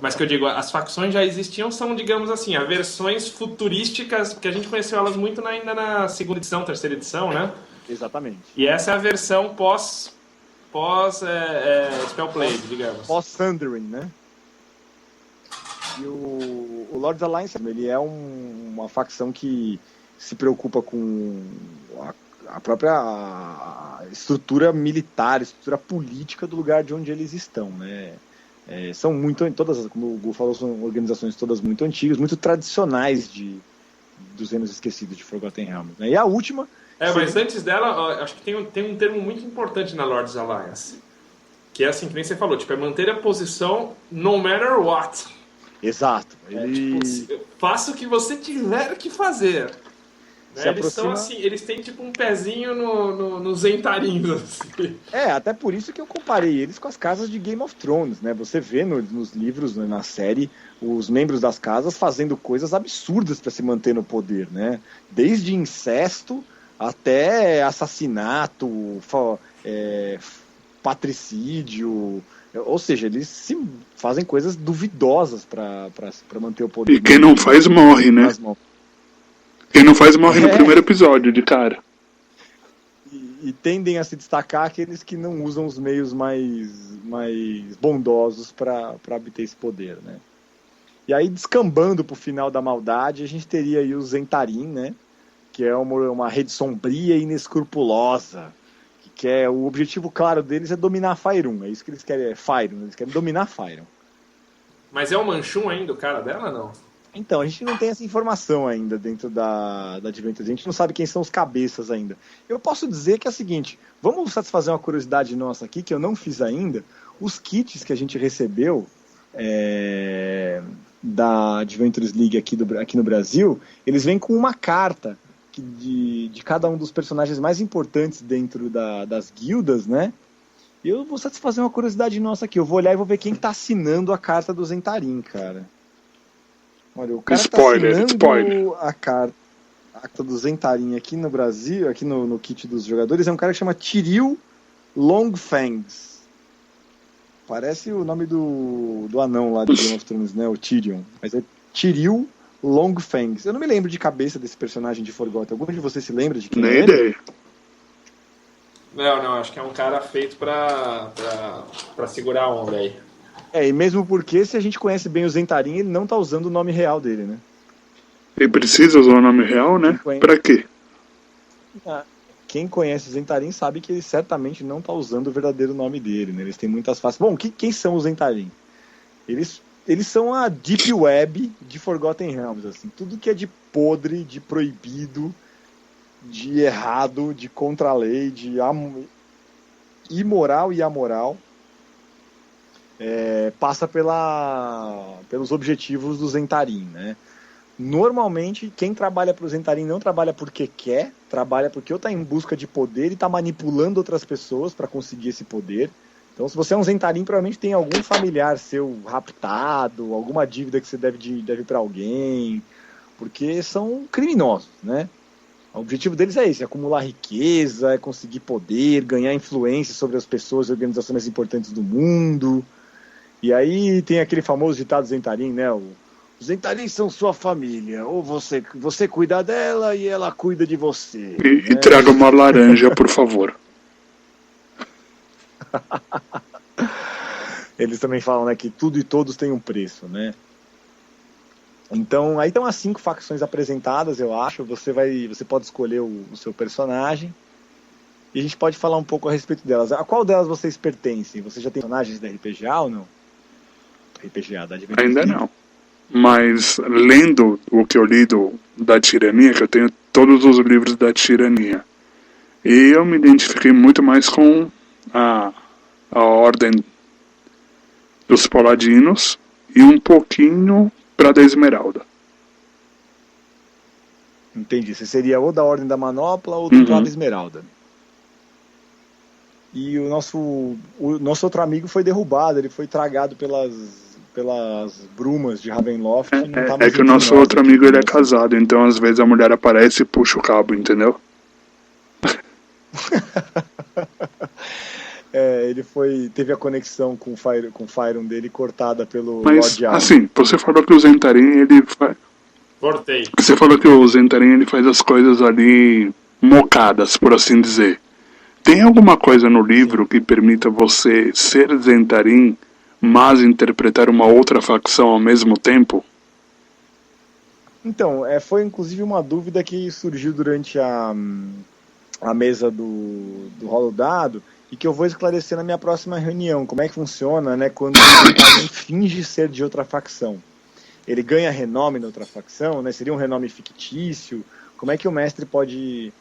Speaker 2: Mas que eu digo, as facções já existiam, são, digamos assim, as versões futurísticas, que a gente conheceu elas muito ainda na segunda edição, terceira edição, né?
Speaker 5: Exatamente.
Speaker 2: E essa é a versão pós Spellblade, digamos.
Speaker 5: Pós-Thundering, né? E o Lords Alliance, ele é uma facção que se preocupa com a própria estrutura militar, estrutura política do lugar de onde eles estão, né? São todas, como o Gu falou, são organizações todas muito antigas, muito tradicionais dos Reinos Esquecidos de Forgotten Realms, né? E a última...
Speaker 2: mas antes dela, acho que tem um termo muito importante na Lords Alliance, que é assim, que nem você falou, tipo, é manter a posição no matter what.
Speaker 5: Exato.
Speaker 2: Tipo, faça o que você tiver que fazer.
Speaker 5: se
Speaker 2: Eles
Speaker 5: aproxima...
Speaker 2: são assim, eles têm tipo um pezinho nos Entarinhos. Assim.
Speaker 5: Até por isso que eu comparei eles com as casas de Game of Thrones, né? Você vê nos livros, na série, os membros das casas fazendo coisas absurdas para se manter no poder, né? Desde incesto até assassinato, patricídio, ou seja, eles fazem coisas duvidosas para manter o poder.
Speaker 3: E quem não faz morre, né? Quem não faz morre no primeiro episódio, de cara.
Speaker 5: E tendem a se destacar aqueles que não usam os meios mais bondosos para obter esse poder, né? E aí, descambando pro final da maldade, a gente teria aí os Zentarim, né? Que é uma rede sombria e inescrupulosa. O objetivo claro deles é dominar Faerun. É isso que eles querem, Faerun. Eles querem dominar Faerun.
Speaker 2: Mas é o Manchun ainda, o cara dela, não?
Speaker 5: Então, a gente não tem essa informação ainda dentro da Adventures. A gente não sabe quem são os cabeças ainda. Eu posso dizer que é o seguinte, vamos satisfazer uma curiosidade nossa aqui, que eu não fiz ainda. Os kits que a gente recebeu da Adventures League aqui no Brasil, eles vêm com uma carta de cada um dos personagens mais importantes dentro das guildas, né? E eu vou satisfazer uma curiosidade nossa aqui. Eu vou olhar e vou ver quem tá assinando a carta do Zentarim, cara. Olha, o cara
Speaker 3: spoiler,
Speaker 5: tá assinando
Speaker 3: spoiler.
Speaker 5: a carta do Zentarim aqui no Brasil, aqui no kit dos jogadores, é um cara que chama Tyrion Longfangs. Parece o nome do anão lá de Game of Thrones, né? O Tyrion. Mas é Tyrion Longfangs. Eu não me lembro de cabeça desse personagem de Forgotten. Algum de vocês se lembra de quem é
Speaker 3: Nem
Speaker 5: ele?
Speaker 3: ideia.
Speaker 2: Não, acho que é um cara feito pra segurar a onda aí.
Speaker 5: E mesmo porque, se a gente conhece bem o Zentarim, ele não tá usando o nome real dele, né?
Speaker 3: Ele precisa usar o nome real, né? Pra quê?
Speaker 5: Quem conhece o Zentarim sabe que ele certamente não tá usando o verdadeiro nome dele, né? Eles têm muitas faces. Bom, quem são os Zentarim? Eles são a Deep Web de Forgotten Realms, assim. Tudo que é de podre, de proibido, de errado, de contra-lei, de imoral e amoral, passa pelos objetivos do Zentarim, né? Normalmente, quem trabalha para o Zentarim não trabalha porque quer, trabalha porque ou está em busca de poder e está manipulando outras pessoas para conseguir esse poder. Então, se você é um Zentarim, provavelmente tem algum familiar seu raptado, alguma dívida que você deve para alguém, porque são criminosos, né? O objetivo deles é esse, é acumular riqueza, é conseguir poder, ganhar influência sobre as pessoas e organizações mais importantes do mundo. E aí tem aquele famoso ditado Zentarim, né? Os Zentarim são sua família, ou você cuida dela e ela cuida de você.
Speaker 3: E traga uma laranja, por favor.
Speaker 5: Eles também falam, né, que tudo e todos têm um preço, né? Então, aí estão as 5 facções apresentadas, eu acho. Você pode escolher o seu personagem e a gente pode falar um pouco a respeito delas. A qual delas vocês pertencem? Você já tem personagens da RPGA ou não? RPGA, da Adventures
Speaker 3: Ainda
Speaker 5: League?
Speaker 3: não. Mas lendo o que eu li da Tirania, que eu tenho todos os livros da Tirania, e eu me identifiquei muito mais com a Ordem dos Paladinos e um pouquinho para da Esmeralda.
Speaker 5: Entendi. Você seria ou da Ordem da Manopla ou do Prado Esmeralda. E o nosso outro amigo foi derrubado, ele foi tragado pelas brumas de Ravenloft.
Speaker 3: É que o nosso outro amigo ele é casado, então às vezes a mulher aparece e puxa o cabo, entendeu?
Speaker 5: Ele teve a conexão com o Faerun dele cortada pelo
Speaker 3: Mas,
Speaker 5: Lord Allen.
Speaker 3: assim, você falou que o Zentarim, ele faz...
Speaker 2: Cortei.
Speaker 3: Você falou que o Zentarim, ele faz as coisas ali mocadas, por assim dizer. Tem alguma coisa no livro que permita você ser Zentarim, mas interpretar uma outra facção ao mesmo tempo?
Speaker 5: Então, foi inclusive uma dúvida que surgiu durante a mesa do Rolo Dado, e que eu vou esclarecer na minha próxima reunião. Como é que funciona, né, quando alguém finge ser de outra facção. Ele ganha renome na outra facção, né, seria um renome fictício? Como é que o mestre pode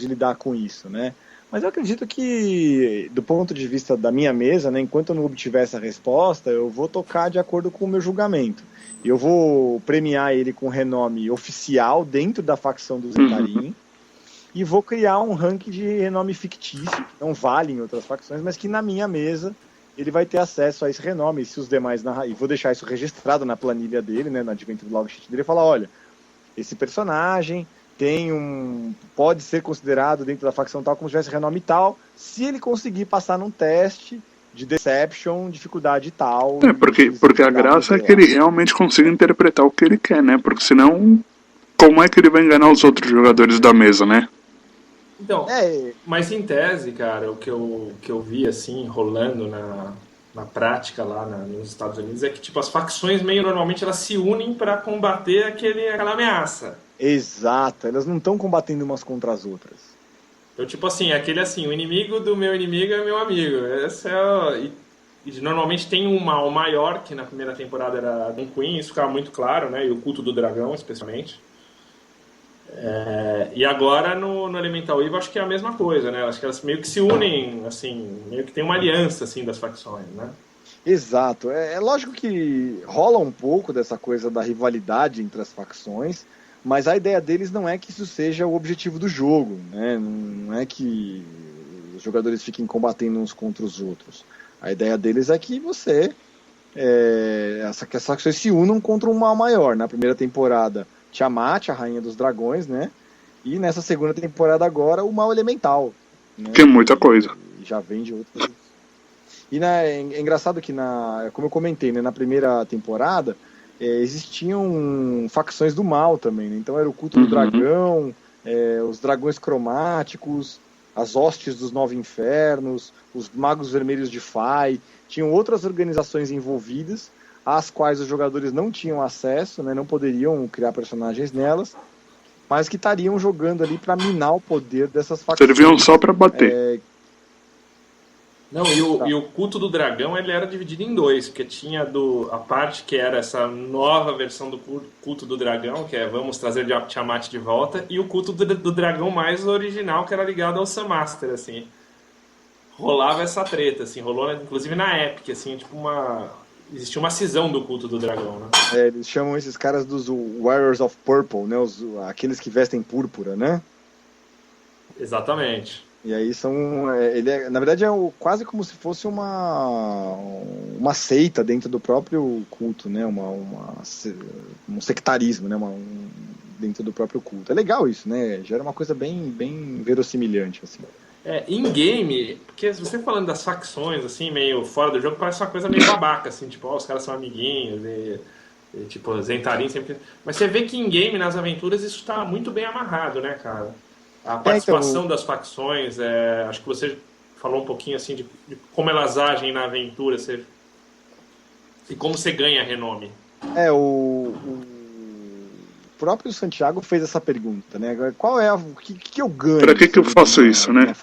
Speaker 5: lidar com isso, né? Mas eu acredito que, do ponto de vista da minha mesa, né, enquanto eu não obtiver essa resposta, eu vou tocar de acordo com o meu julgamento. Eu vou premiar ele com renome oficial dentro da facção do Zentarim e vou criar um ranking de renome fictício, que não vale em outras facções, mas que na minha mesa ele vai ter acesso a esse renome. E se os demais e vou deixar isso registrado na planilha dele, né, na Adventure Log Sheet dele, e falar, olha, esse personagem pode ser considerado dentro da facção tal como se tivesse renome tal, se ele conseguir passar num teste de Deception, dificuldade tal.
Speaker 3: Porque a graça é que ele realmente consiga interpretar o que ele quer, né? Porque senão, como é que ele vai enganar os outros jogadores da mesa, né?
Speaker 2: Então, mas em tese, cara, o que eu vi, assim, rolando na prática lá nos Estados Unidos é que, tipo, as facções meio normalmente elas se unem para combater aquela ameaça.
Speaker 5: Exato, elas não estão combatendo umas contra as outras.
Speaker 2: Então, tipo assim, o inimigo do meu inimigo é meu amigo. Esse e normalmente tem o maior, que na primeira temporada era Don Queen, isso ficava muito claro, né? E o culto do dragão, especialmente. E agora no Elemental Evil acho que é a mesma coisa, né? Acho que elas meio que se unem, assim, meio que tem uma aliança, assim, das facções, né?
Speaker 5: Exato, é lógico que rola um pouco dessa coisa da rivalidade entre as facções, mas a ideia deles não é que isso seja o objetivo do jogo, né? Não é que os jogadores fiquem combatendo uns contra os outros. A ideia deles é que as facções se unam contra um mal maior. Na primeira temporada, Tiamat, a rainha dos dragões, né? E nessa segunda temporada agora, o mal elemental, né?
Speaker 3: Que é muita coisa.
Speaker 5: E já vem de outras. E é engraçado que, como eu comentei, né, na primeira temporada, existiam facções do mal também, né? Então era o culto do dragão, os dragões cromáticos, as hostes dos nove infernos, os magos vermelhos de Fai, tinham outras organizações envolvidas, às quais os jogadores não tinham acesso, né, não poderiam criar personagens nelas, mas que estariam jogando ali para minar o poder dessas facções.
Speaker 3: Serviam só para bater.
Speaker 2: Não, e o culto do dragão ele era dividido em dois, porque tinha a parte que era essa nova versão do culto do dragão, que é vamos trazer Tiamat de volta, e o culto do dragão mais original, que era ligado ao Sun Master, assim. Rolava essa treta, assim, rolou inclusive na Epic, assim, tipo existia uma cisão do culto do dragão, né?
Speaker 5: Eles chamam esses caras dos Wearers of Purple, né? Aqueles que vestem púrpura, né?
Speaker 2: Exatamente.
Speaker 5: E aí na verdade quase como se fosse uma seita dentro do próprio culto, né? Um sectarismo, né? Dentro do próprio culto. É legal isso, né? Gera uma coisa bem, bem verossimilhante, assim.
Speaker 2: In-game, porque você falando das facções, assim, meio fora do jogo, parece uma coisa meio babaca, assim, tipo, os caras são amiguinhos, tipo, Zentarim sempre... Mas você vê que in-game, nas aventuras, isso tá muito bem amarrado, né, cara? A participação das facções, acho que você falou um pouquinho, assim, de como elas agem na aventura, e como você ganha renome.
Speaker 5: O próprio Santiago fez essa pergunta, né? Qual é o que eu ganho?
Speaker 3: Pra que eu faço isso, né?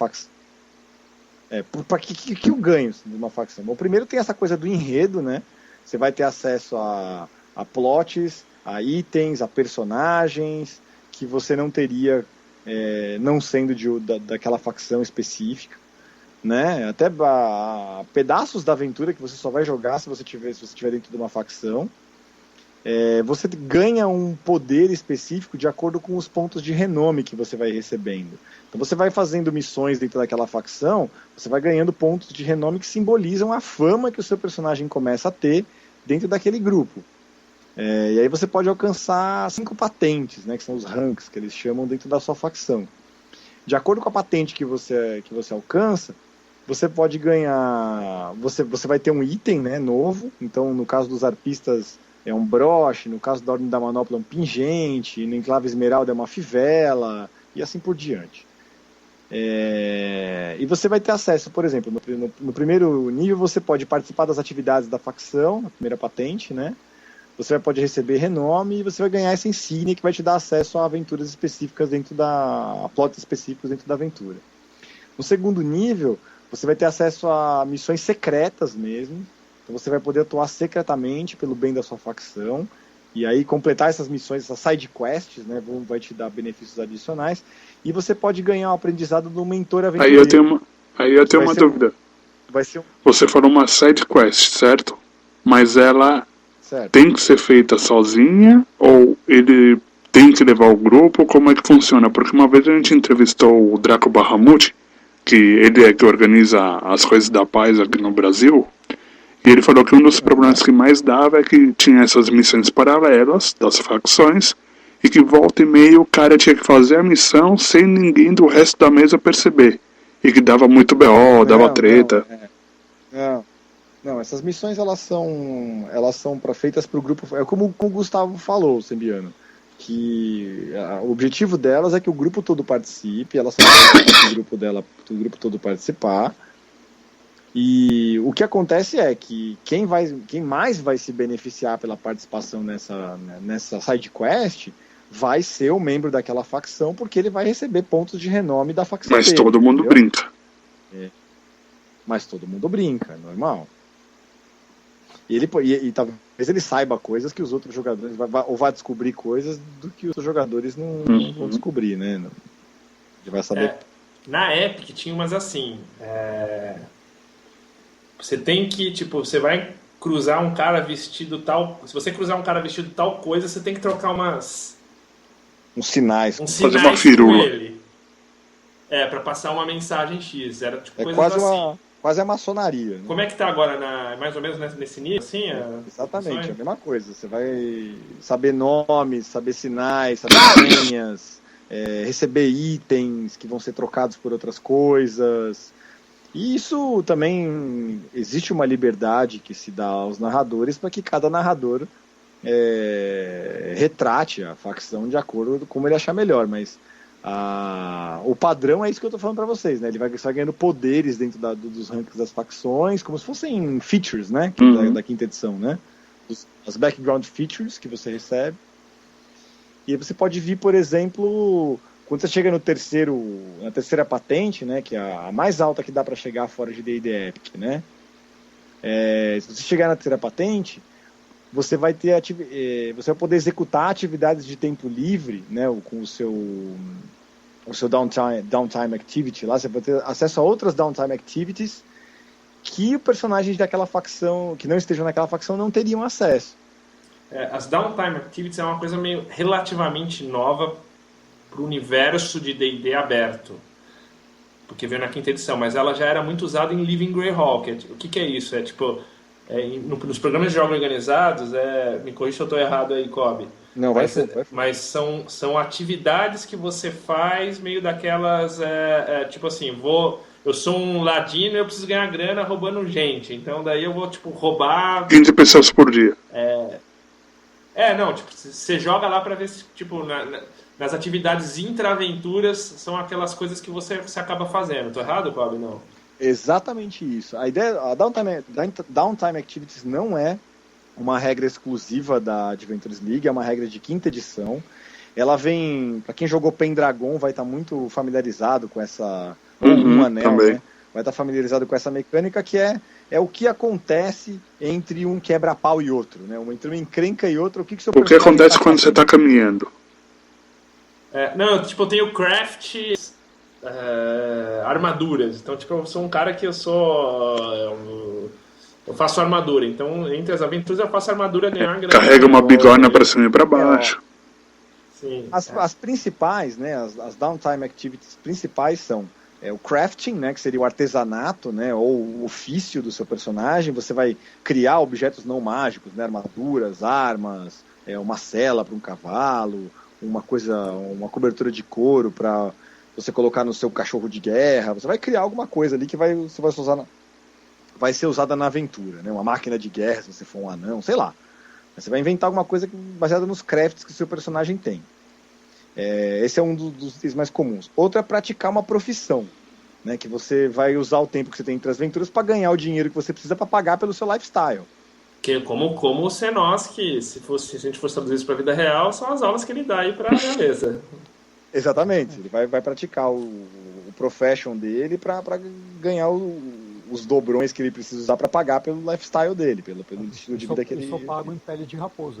Speaker 5: Pra que eu ganho de uma facção? Bom, primeiro tem essa coisa do enredo, né? Você vai ter acesso a plots, a itens, a personagens que você não teria não sendo daquela facção específica, né? Até pedaços da aventura que você só vai jogar se você estiver dentro de uma facção. Você ganha um poder específico de acordo com os pontos de renome que você vai recebendo. Então você vai fazendo missões dentro daquela facção, você vai ganhando pontos de renome que simbolizam a fama que o seu personagem começa a ter dentro daquele grupo. E aí você pode alcançar 5 patentes, né, que são os ranks que eles chamam dentro da sua facção. De acordo com a patente que você alcança, você pode ganhar... Você vai ter um item, né, novo. Então, no caso dos arpistas, é um broche. No caso da Ordem da Manopla, é um pingente. No Enclave Esmeralda, é uma fivela. E assim por diante. E você vai ter acesso, por exemplo, no primeiro nível, você pode participar das atividades da facção, na primeira patente, né? Você pode receber renome e você vai ganhar essa insígnia que vai te dar acesso a aventuras específicas a plots específicos dentro da aventura. No segundo nível, você vai ter acesso a missões secretas mesmo. Então você vai poder atuar secretamente pelo bem da sua facção E aí completar essas missões, essas side quests, né, vai te dar benefícios adicionais. E você pode ganhar um aprendizado do mentor aventureiro.
Speaker 3: Aí eu tenho uma dúvida. Você falou uma side quest, certo? Mas ela tem que ser feita sozinha ou ele tem que levar o grupo? Como é que funciona? Porque uma vez a gente entrevistou o Draco Bahamut, que ele é que organiza as coisas da paz aqui no Brasil, e ele falou que um dos problemas que mais dava é que tinha essas missões paralelas das facções e que volta e meia o cara tinha que fazer a missão sem ninguém do resto da mesa perceber. E que dava muito BO, dava treta.
Speaker 5: Não, essas missões elas são feitas para o grupo. É como o Gustavo falou, Sembiano, que o objetivo delas é que o grupo todo participe, elas são feitas para o grupo todo participar. E o que acontece é que quem mais vai se beneficiar pela participação nessa side quest vai ser o membro daquela facção, porque ele vai receber pontos de renome da facção
Speaker 3: Mas
Speaker 5: dele,
Speaker 3: todo mundo brinca.
Speaker 5: Mas todo mundo brinca, é normal. E talvez ele saiba coisas que os outros jogadores ou vai descobrir coisas do que os jogadores não vão descobrir, né? Ele vai saber.
Speaker 2: Na Epic tinha umas assim. Você tem que, você vai cruzar um cara vestido tal. Se você cruzar um cara vestido tal coisa, você tem que trocar uns
Speaker 5: sinais.
Speaker 3: Fazer uma firula.
Speaker 2: Com ele. Pra passar uma mensagem X. Era coisas
Speaker 5: quase
Speaker 2: assim.
Speaker 5: Quase a maçonaria. Né?
Speaker 2: Como é que tá agora, mais ou menos nesse nível? Assim,
Speaker 5: exatamente, é a mesma coisa. Você vai saber nomes, saber sinais, saber senhas, receber itens que vão ser trocados por outras coisas. E isso também existe uma liberdade que se dá aos narradores para que cada narrador retrate a facção de acordo com como ele achar melhor, mas o padrão é isso que eu estou falando para vocês, né? Ele vai ganhando poderes dentro dos rankings das facções, como se fossem features, né? Da quinta edição, né? As background features que você recebe. E aí você pode vir, por exemplo, quando você chega na terceira patente, né? Que é a mais alta que dá para chegar fora de D&D Epic, né? Se você chegar na terceira patente, você vai ter você vai poder executar atividades de tempo livre, né, com o seu downtime activity lá. Você vai ter acesso a outras downtime activities que o personagem daquela facção, que não estejam naquela facção, não teriam acesso.
Speaker 2: As downtime activities é uma coisa meio relativamente nova para o universo de D&D aberto, porque veio na quinta edição, mas ela já era muito usada em Living Greyhawk. O que é isso? Nos programas de jogos organizados, me corrija se eu estou errado aí, Kobe.
Speaker 5: Não, vai ser.
Speaker 2: Mas são atividades que você faz meio daquelas, eu sou um ladino e eu preciso ganhar grana roubando gente, então daí eu vou, roubar...
Speaker 3: 15 pessoas por dia.
Speaker 2: Você joga lá para ver se, nas atividades intra-aventuras são aquelas coisas que você acaba fazendo. Tô errado, Kobe? Não.
Speaker 5: Exatamente isso. A ideia, a Downtime Activities não é uma regra exclusiva da Adventures League, é uma regra de quinta edição. Ela vem, para quem jogou Pendragon, vai estar muito familiarizado com essa, um anel, né? Vai estar familiarizado com essa mecânica que é o que acontece entre um quebra-pau e outro, né? Entre uma encrenca e outra, o que
Speaker 3: acontece quando você está caminhando?
Speaker 2: Eu tenho craft... armaduras. Então, eu sou um cara que eu faço armadura. Então, entre as aventuras eu faço armadura ganhar grana.
Speaker 3: Carrega uma bigorna para cima e para baixo.
Speaker 2: Sim,
Speaker 5: as principais, né, as downtime activities principais são o crafting, né, que seria o artesanato, né, ou o ofício do seu personagem. Você vai criar objetos não mágicos, né, armaduras, armas, uma sela para um cavalo, uma cobertura de couro para você colocar no seu cachorro de guerra. Você vai criar alguma coisa ali que vai ser usada na aventura, né? Uma máquina de guerra, se você for um anão, sei lá. Você vai inventar alguma coisa baseada nos crafts que o seu personagem tem. Esse é um dos itens mais comuns. Outro é praticar uma profissão, né? Que você vai usar o tempo que você tem entre as aventuras para ganhar o dinheiro que você precisa para pagar pelo seu lifestyle.
Speaker 2: Que como o Senos, que se a gente fosse traduzir isso para a vida real, são as aulas que ele dá aí para a mesa.
Speaker 5: Exatamente, ele vai praticar o profession dele para ganhar os dobrões que ele precisa usar para pagar pelo lifestyle dele, pelo estilo de vida que ele...
Speaker 4: Eu só pago em pele de raposa.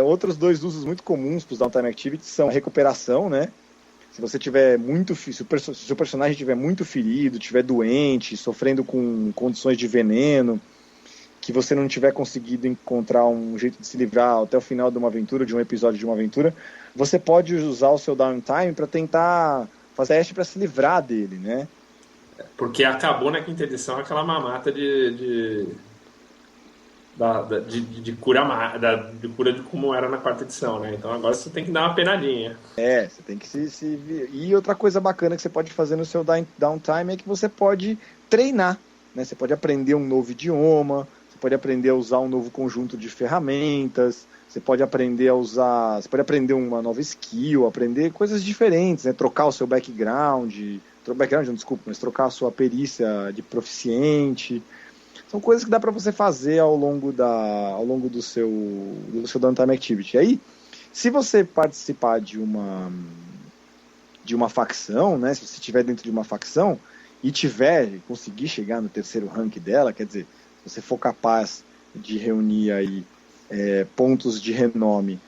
Speaker 5: Outros dois usos muito comuns para os Downtime Activities são a recuperação, né? Se você tiver se o seu personagem estiver muito ferido, estiver doente, sofrendo com condições de veneno, que você não tiver conseguido encontrar um jeito de se livrar até o final de uma aventura, de um episódio de uma aventura, você pode usar o seu downtime para tentar fazer teste para se livrar dele, né?
Speaker 2: Porque acabou na quinta edição aquela mamata de cura de como era na quarta edição, né? Então agora você tem que dar uma penadinha.
Speaker 5: Você tem que se... E outra coisa bacana que você pode fazer no seu downtime é que você pode treinar, né? Você pode aprender um novo idioma, você pode aprender a usar um novo conjunto de ferramentas, você pode aprender uma nova skill, aprender coisas diferentes, né? Trocar o seu background, mas trocar a sua perícia de proficiente. São coisas que dá para você fazer ao longo do seu downtime activity. E aí, se você participar de uma facção, né? Se você estiver dentro de uma facção e conseguir chegar no terceiro rank dela, quer dizer, se você for capaz de reunir aí pontos de renome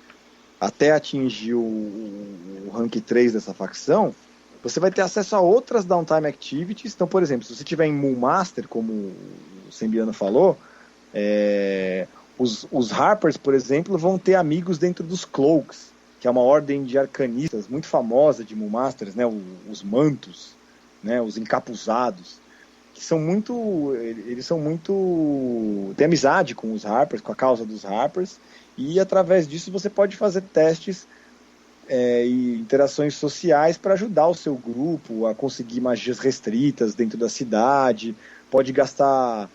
Speaker 5: até atingir o rank 3 dessa facção, você vai ter acesso a outras downtime activities. Então, por exemplo, se você estiver em Moon Master, como o Sembiano falou, os Harpers, por exemplo, vão ter amigos dentro dos Cloaks, que é uma ordem de arcanistas muito famosa de Moon Masters, né? Os mantos, né? Os encapuzados, que são muito... Eles são muito... Tem amizade com os Harpers, com a causa dos Harpers, e através disso você pode fazer testes e interações sociais para ajudar o seu grupo a conseguir magias restritas dentro da cidade, pode gastar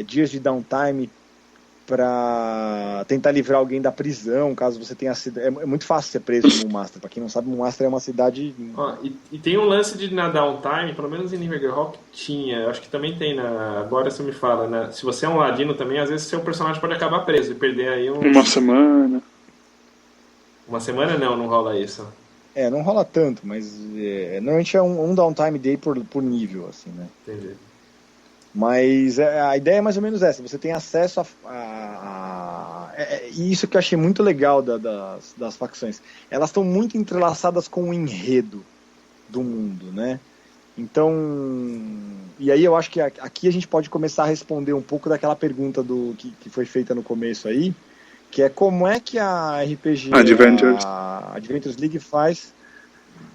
Speaker 5: dias de downtime para tentar livrar alguém da prisão, caso você tenha sido... É muito fácil ser preso no Moon Master. Para quem não sabe, Moon Master é uma cidade...
Speaker 2: E tem um lance de na downtime, pelo menos em Nivergerhock tinha, acho que também tem agora você me fala, né? Se você é um ladino também, às vezes seu personagem pode acabar preso e perder aí
Speaker 3: uma semana.
Speaker 2: Uma semana não rola isso.
Speaker 5: Não rola tanto, mas normalmente é um downtime day por nível, assim, né?
Speaker 2: Entendi.
Speaker 5: Mas a ideia é mais ou menos essa, você tem acesso e isso que eu achei muito legal das facções. Elas estão muito entrelaçadas com o enredo do mundo, né? Então, e aí eu acho que aqui a gente pode começar a responder um pouco daquela pergunta que foi feita no começo aí, que é como é que a a Adventures League faz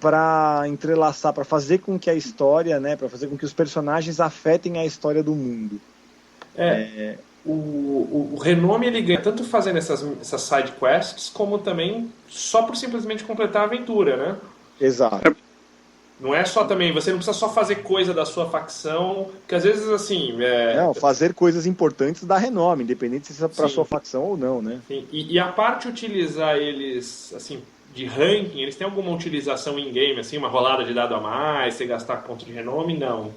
Speaker 5: para entrelaçar, para fazer com que a história, né, para fazer com que os personagens afetem a história do mundo.
Speaker 2: O renome ele ganha tanto fazendo essas side quests, como também só por simplesmente completar a aventura, né?
Speaker 5: Exato.
Speaker 2: Não é só também, você não precisa só fazer coisa da sua facção, que às vezes assim...
Speaker 5: Não, fazer coisas importantes dá renome, independente se é para sua facção ou não, né?
Speaker 2: Sim. E a parte utilizar eles, assim, de ranking, eles têm alguma utilização in-game, assim, uma rolada de dado a mais, você gastar ponto de renome? Não.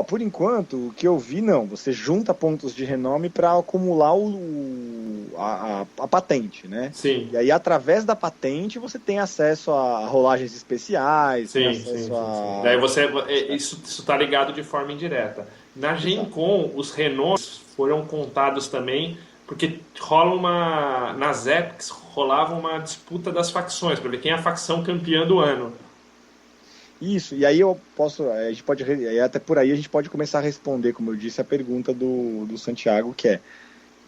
Speaker 5: Por enquanto, o que eu vi, não. Você junta pontos de renome para acumular a patente, né?
Speaker 2: Sim.
Speaker 5: E aí, através da patente, você tem acesso a rolagens especiais.
Speaker 2: Sim. Daí isso está ligado de forma indireta. Na Gen Con, os renomes foram contados também, porque nas Epics rolava uma disputa das facções, para ver quem é a facção campeã do ano.
Speaker 5: Isso, e aí até por aí a gente pode começar a responder, como eu disse, a pergunta do Santiago, que é: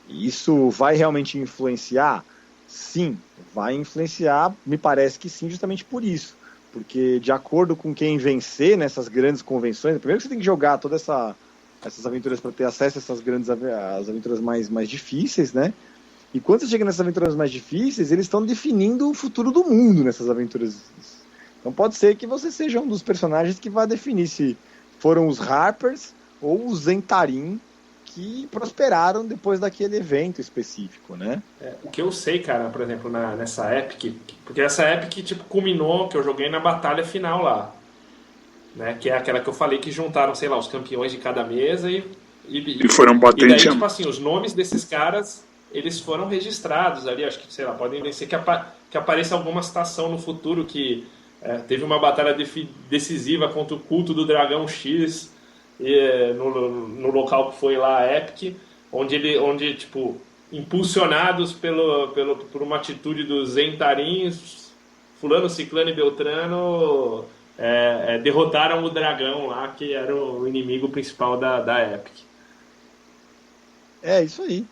Speaker 5: isso vai realmente influenciar? Sim, vai influenciar, me parece que sim, justamente por isso. Porque de acordo com quem vencer nessas grandes convenções, primeiro que você tem que jogar todas essas aventuras para ter acesso a essas as aventuras mais difíceis, né? E quando você chega nessas aventuras mais difíceis, eles estão definindo o futuro do mundo nessas aventuras. Então pode ser que você seja um dos personagens que vai definir se foram os Harpers ou os Zentarim que prosperaram depois daquele evento específico, né?
Speaker 2: O que eu sei, cara, por exemplo, nessa Epic, porque essa Epic tipo, culminou, que eu joguei na batalha final lá, né? Que é aquela que eu falei que juntaram, sei lá, os campeões de cada mesa e
Speaker 3: foram batendo.
Speaker 2: E daí, tipo assim, os nomes desses caras, eles foram registrados ali, acho que, sei lá, podem ser que apareça alguma citação no futuro que teve uma batalha decisiva contra o culto do Dragão X no local que foi lá a Epic, onde tipo impulsionados por uma atitude dos Zentarinhos, fulano, ciclano e beltrano, derrotaram o dragão lá, que era o inimigo principal da Epic.
Speaker 5: É isso aí.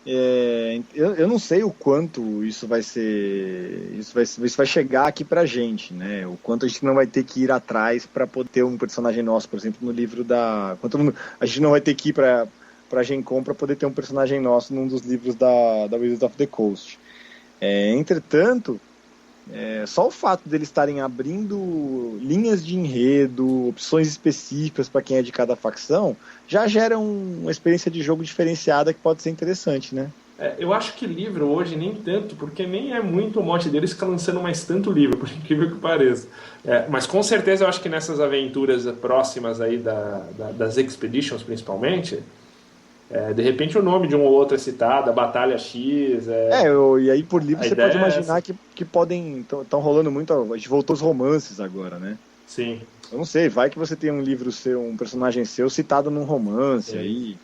Speaker 5: Eu não sei o quanto isso vai ser. Isso vai chegar aqui pra gente, né? O quanto a gente não vai ter que ir atrás para poder ter um personagem nosso, por exemplo, no livro da. Quanto a gente não vai ter que ir pra Gen Con para poder ter um personagem nosso num dos livros da Wizards of the Coast. Entretanto, só o fato deles estarem abrindo linhas de enredo, opções específicas para quem é de cada facção, já gera uma experiência de jogo diferenciada que pode ser interessante, né?
Speaker 2: Eu acho que livro hoje nem tanto, porque nem é muito o mote deles ficar lançando mais tanto livro, por incrível que pareça. Mas com certeza eu acho que nessas aventuras próximas aí das Expeditions, principalmente, de repente o nome de um ou outro é citado, a Batalha X...
Speaker 5: e aí por livro você pode imaginar que podem... Estão rolando muito... A gente voltou aos romances agora, né?
Speaker 2: Sim.
Speaker 5: Eu não sei, vai que você tem um livro seu, um personagem seu citado num romance, aí...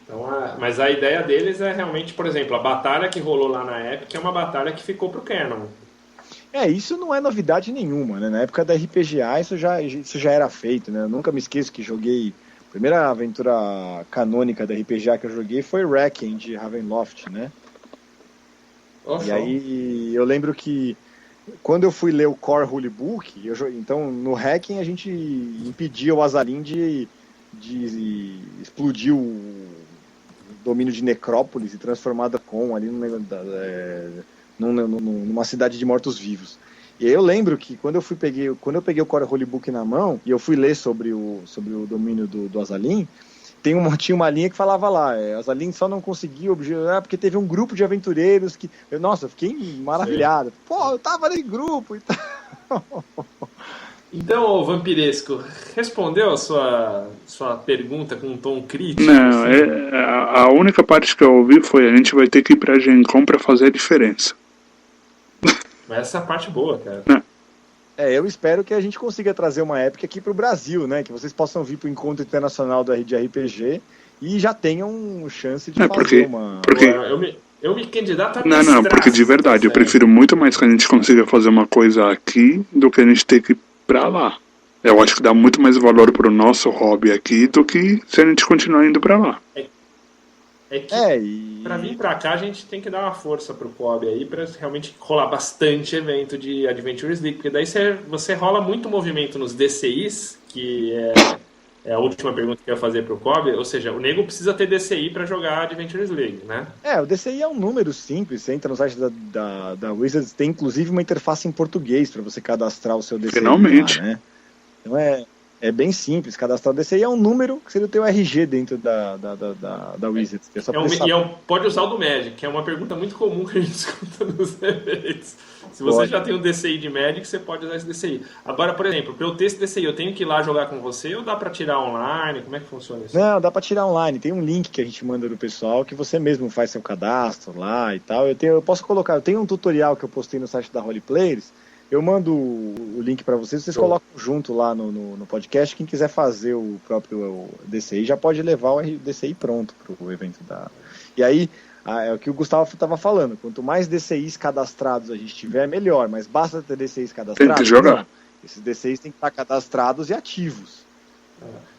Speaker 2: Então, mas a ideia deles é realmente, por exemplo, a batalha que rolou lá na Epic é uma batalha que ficou pro canon.
Speaker 5: Isso não é novidade nenhuma, né? Na época da RPGA isso já era feito, né? Eu nunca me esqueço que joguei... A primeira aventura canônica da RPGA que eu joguei foi Wrecking, de Ravenloft, né? E aí eu lembro que quando eu fui ler o Core Rulebook, então no Hacking a gente impedia o Azalin de explodir o domínio de Necrópolis e transformar Dacon ali numa cidade de mortos-vivos. E aí eu lembro que quando eu peguei o Core Rulebook na mão e eu fui ler sobre o domínio do Azalin, tinha uma linha que falava lá, Azalin só não conseguiu porque teve um grupo de aventureiros que... eu fiquei maravilhado. Sim. Pô, eu tava nesse grupo e tal.
Speaker 2: Então, Vampiresco, respondeu a sua pergunta com um tom crítico?
Speaker 3: Não, a única parte que eu ouvi foi: a gente vai ter que ir pra Gen Con pra fazer a diferença.
Speaker 2: Mas essa é a parte boa, cara.
Speaker 5: Eu espero que a gente consiga trazer uma Epic aqui pro Brasil, né? Que vocês possam vir pro Encontro Internacional de RPG e já tenham chance de fazer uma...
Speaker 2: Eu me candidato a
Speaker 3: Não, porque de verdade, eu prefiro muito mais que a gente consiga fazer uma coisa aqui do que a gente ter que ir pra lá. Eu acho que dá muito mais valor pro nosso hobby aqui do que se a gente continuar indo pra lá.
Speaker 2: Pra vir pra cá a gente tem que dar uma força pro hobby aí pra realmente rolar bastante evento de Adventures League, porque daí você rola muito movimento nos DCIs, que é a última pergunta que eu ia fazer pro hobby, ou seja, o nego precisa ter DCI pra jogar Adventures League, né? O
Speaker 5: DCI é um número simples, você entra no site da Wizards, tem inclusive uma interface em português pra você cadastrar o seu DCI.
Speaker 3: Finalmente.
Speaker 5: Lá, né? Então é bem simples, cadastrar o DCI é um número que seria o teu RG dentro da Wizards.
Speaker 2: Pode usar o do Magic, que é uma pergunta muito comum que a gente escuta nos eventos. Se você já tem um DCI de Magic, você pode usar esse DCI. Agora, por exemplo, para eu ter esse DCI, eu tenho que ir lá jogar com você ou dá para tirar online? Como é que funciona isso?
Speaker 5: Não, dá para tirar online. Tem um link que a gente manda do pessoal que você mesmo faz seu cadastro lá e tal. Eu tenho um tutorial que eu postei no site da Roleplayers. Eu mando o link para vocês colocam junto lá no podcast. Quem quiser fazer o próprio DCI já pode levar o DCI pronto para o evento da... E aí, é o que o Gustavo estava falando, quanto mais DCIs cadastrados a gente tiver, melhor, mas basta ter DCIs cadastrados?
Speaker 3: Tem que jogar.
Speaker 5: Não. Esses DCIs têm que estar cadastrados e ativos.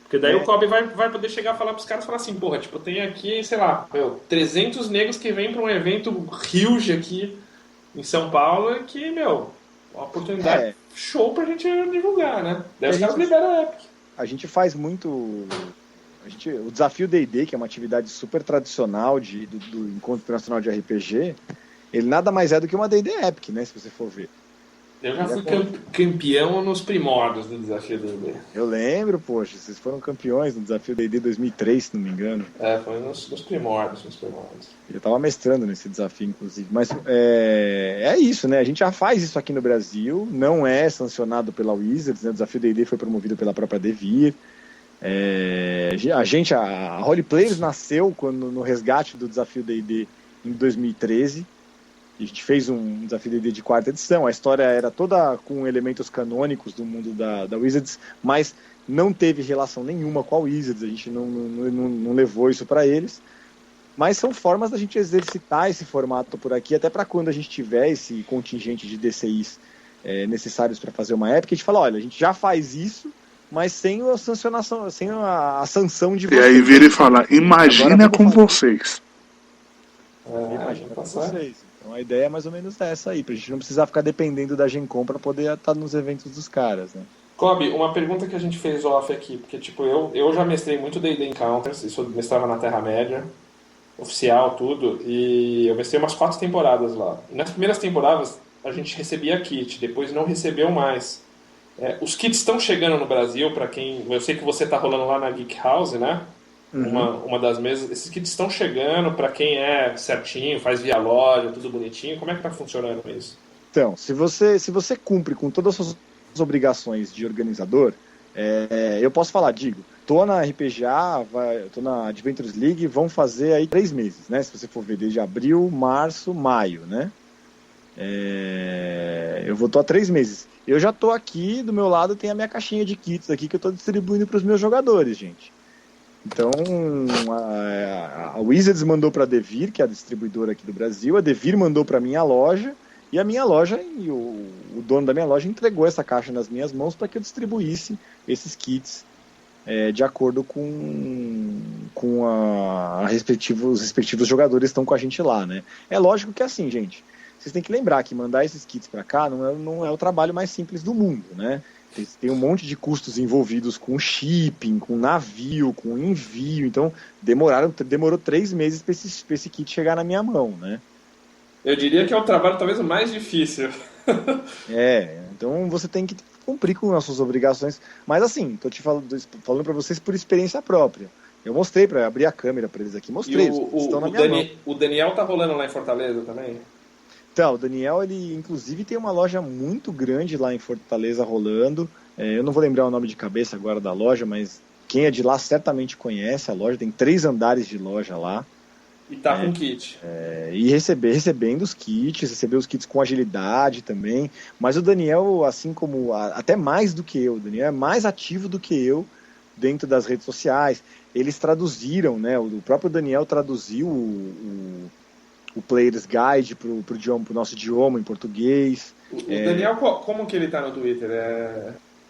Speaker 2: Porque daí o Kobe vai poder chegar a falar pros caras, falar assim, porra, tipo, tem aqui, sei lá, 300 negros que vêm para um evento huge aqui em São Paulo, que, uma oportunidade show pra gente divulgar, né? Daí os caras liberam a Epic.
Speaker 5: A gente faz muito... o desafio D&D, que é uma atividade super tradicional do Encontro Internacional de RPG, ele nada mais é do que uma D&D Epic, né? Se você for ver.
Speaker 2: Eu já fui campeão nos primórdios do desafio D&D.
Speaker 5: Eu lembro, poxa, vocês foram campeões no desafio D&D 2003, se não me engano.
Speaker 2: Foi nos primórdios.
Speaker 5: Eu estava mestrando nesse desafio, inclusive. Mas é isso, né? A gente já faz isso aqui no Brasil, não é sancionado pela Wizards, né? O desafio D&D foi promovido pela própria Devir. A Roleplayers nasceu no resgate do desafio D&D em 2013. A gente fez um desafio D&D de 4ª edição. A história era toda com elementos canônicos do mundo da Wizards, mas não teve relação nenhuma com a Wizards. A gente não levou isso para eles. Mas são formas da gente exercitar esse formato por aqui, até para quando a gente tiver esse contingente de DCIs necessários para fazer uma época, a gente fala, olha, a gente já faz isso, mas sem a sancionação, sem a sanção de
Speaker 3: vocês. E aí vira e fala, imagina com vocês.
Speaker 5: Imagina com vocês. Então a ideia é mais ou menos essa aí, pra gente não precisar ficar dependendo da Gen Con para poder estar nos eventos dos caras, né?
Speaker 2: Kobe, uma pergunta que a gente fez off aqui, porque tipo, eu já mestrei muito D&D Encounters, isso eu mestrava na Terra-média, oficial, tudo, e eu mestrei umas 4 temporadas lá. E nas primeiras temporadas a gente recebia kit, depois não recebeu mais. Os kits estão chegando no Brasil, para quem... Eu sei que você está rolando lá na Geek House, né? Uma das mesas. Esses kits estão chegando para quem é certinho, faz via loja, tudo bonitinho. Como é que está funcionando isso?
Speaker 5: Então, se você cumpre com todas as suas obrigações de organizador, eu posso falar, digo, tô na RPGA, tô na Adventures League, vão fazer aí 3 meses, né? Se você for ver desde abril, março, maio, né? Eu tô há 3 meses. Eu já tô aqui, do meu lado tem a minha caixinha de kits aqui que eu tô distribuindo para os meus jogadores, gente. Então, a Wizards mandou para a Devir, que é a distribuidora aqui do Brasil, a Devir mandou para minha loja, e a minha loja, e o dono da minha loja entregou essa caixa nas minhas mãos para que eu distribuísse esses kits de acordo com os respectivos jogadores que estão com a gente lá, né? É lógico que é assim, gente, vocês têm que lembrar que mandar esses kits para cá não é o trabalho mais simples do mundo, né? Tem um monte de custos envolvidos com shipping, com navio, com envio, então demorou 3 meses para esse kit chegar na minha mão, né?
Speaker 2: Eu diria que é o trabalho talvez o mais difícil.
Speaker 5: Então você tem que cumprir com as suas obrigações. Mas assim, tô te falando para vocês por experiência própria. Eu mostrei para abrir a câmera para eles aqui, mostrei, estão na minha mão.
Speaker 2: O Daniel tá rolando lá em Fortaleza também?
Speaker 5: Então, o Daniel, ele inclusive tem uma loja muito grande lá em Fortaleza rolando. Eu não vou lembrar o nome de cabeça agora da loja, mas quem é de lá certamente conhece a loja. Tem 3 andares de loja lá.
Speaker 2: E tá com kit.
Speaker 5: E recebendo os kits, receber os kits com agilidade também. Mas o Daniel, assim como até mais do que eu, o Daniel é mais ativo do que eu dentro das redes sociais. Eles traduziram, né? O próprio Daniel traduziu o Player's Guide pro nosso idioma em português.
Speaker 2: O Daniel, como que ele tá no Twitter?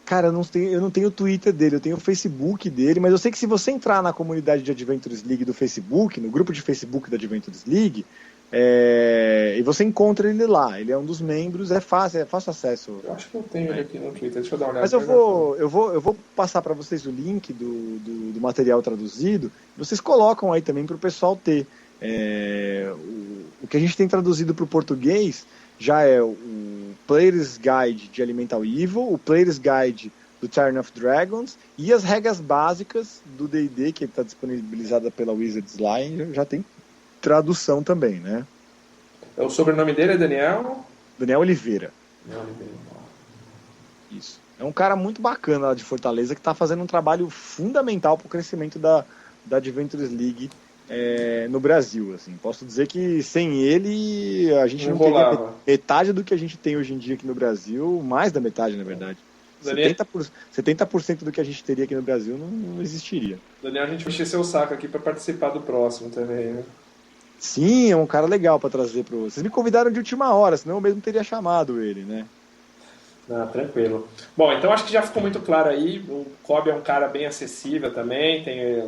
Speaker 5: Cara, eu não tenho o Twitter dele, eu tenho o Facebook dele, mas eu sei que se você entrar na comunidade de Adventures League do Facebook, no grupo de Facebook da Adventures League, e você encontra ele lá. Ele é um dos membros, é fácil acesso.
Speaker 2: Eu acho que eu tenho ele aqui no Twitter, deixa eu dar uma olhada.
Speaker 5: Mas eu vou passar para vocês o link do material traduzido, vocês colocam aí também para o pessoal ter. O que a gente tem traduzido para o português já é o Player's Guide de Elemental Evil, o Player's Guide do Tyranny of Dragons e as regras básicas do D&D, que está disponibilizada pela Wizards lá, e já tem tradução também, né?
Speaker 2: O sobrenome dele é Daniel?
Speaker 5: Daniel Oliveira. Isso. É um cara muito bacana lá de Fortaleza que está fazendo um trabalho fundamental para o crescimento da Adventures League no Brasil, assim. Posso dizer que sem ele a gente não teria metade do que a gente tem hoje em dia aqui no Brasil, mais da metade, na verdade. 70% do que a gente teria aqui no Brasil não existiria.
Speaker 2: Daniel, a gente vai encher seu saco aqui para participar do próximo também, né?
Speaker 5: Sim, é um cara legal para trazer pro... Vocês me convidaram de última hora, senão eu mesmo teria chamado ele, né?
Speaker 2: Tranquilo. Bom, então acho que já ficou muito claro aí. O Kobe é um cara bem acessível também.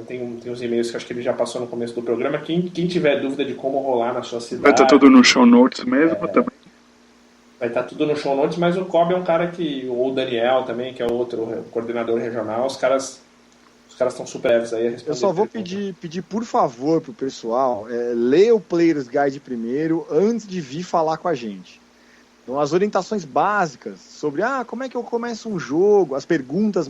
Speaker 2: Tem uns e-mails que acho que ele já passou no começo do programa. Quem tiver dúvida de como rolar na sua cidade...
Speaker 3: Vai estar tudo no show notes mesmo também.
Speaker 2: Vai estar tudo no show notes, mas o Kobe é um cara que... Ou o Daniel também, que é outro coordenador regional. Os caras estão super leves aí a responder.
Speaker 5: Eu só vou pedir por favor pro pessoal ler o Player's Guide primeiro antes de vir falar com a gente. Então, as orientações básicas sobre como é que eu começo um jogo, as perguntas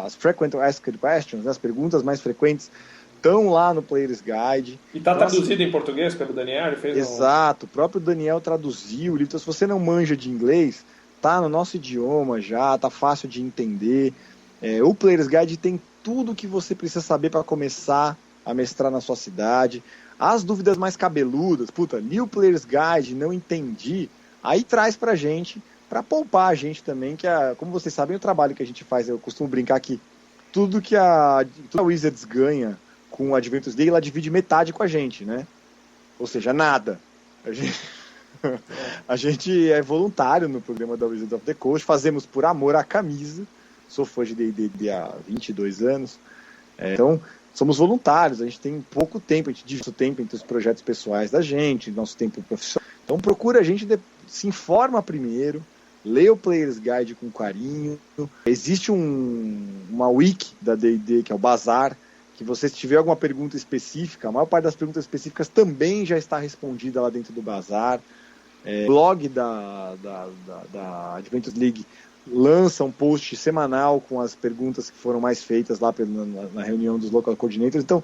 Speaker 5: as frequent asked questions, né, as perguntas mais frequentes estão lá no Player's Guide.
Speaker 2: E está traduzido em português pelo Daniel? Ele fez
Speaker 5: Exato, o próprio Daniel traduziu o livro. Então, se você não manja de inglês, tá no nosso idioma já, tá fácil de entender. O Player's Guide tem tudo que você precisa saber para começar a mestrar na sua cidade. As dúvidas mais cabeludas, li o Player's Guide, não entendi, aí traz pra gente, pra poupar a gente também, que como vocês sabem, o trabalho que a gente faz, eu costumo brincar que tudo que a Wizards ganha com a Adventures League, ela divide metade com a gente, né? Ou seja, nada. A gente é voluntário no programa da Wizards of the Coast, fazemos por amor à camisa. Sou fã de D&D há 22 anos. Então, somos voluntários, a gente tem pouco tempo, a gente divide o tempo entre os projetos pessoais da gente, nosso tempo profissional. Então procura a gente, se informa primeiro, lê o Player's Guide com carinho. Existe uma wiki da D&D, que é o Bazar, que você, se tiver alguma pergunta específica, a maior parte das perguntas específicas também já está respondida lá dentro do Bazar. O blog da Adventures League lança um post semanal com as perguntas que foram mais feitas lá na reunião dos Local Coordinators. Então,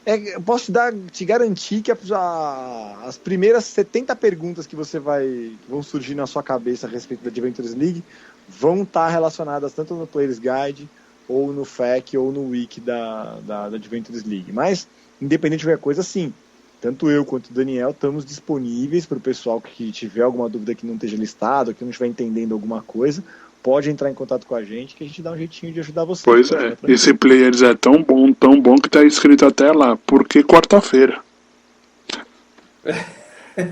Speaker 5: eu posso te garantir que as primeiras 70 perguntas que vão surgir na sua cabeça a respeito da Adventures League vão estar relacionadas tanto no Player's Guide, ou no FAQ, ou no Wiki da Adventures League. Mas, independente de qualquer coisa, sim, tanto eu quanto o Daniel estamos disponíveis para o pessoal que tiver alguma dúvida que não esteja listado, que não estiver entendendo alguma coisa, pode entrar em contato com a gente, que a gente dá um jeitinho de ajudar vocês.
Speaker 3: Pois é, esse Players é tão bom que tá escrito até lá, por que quarta-feira?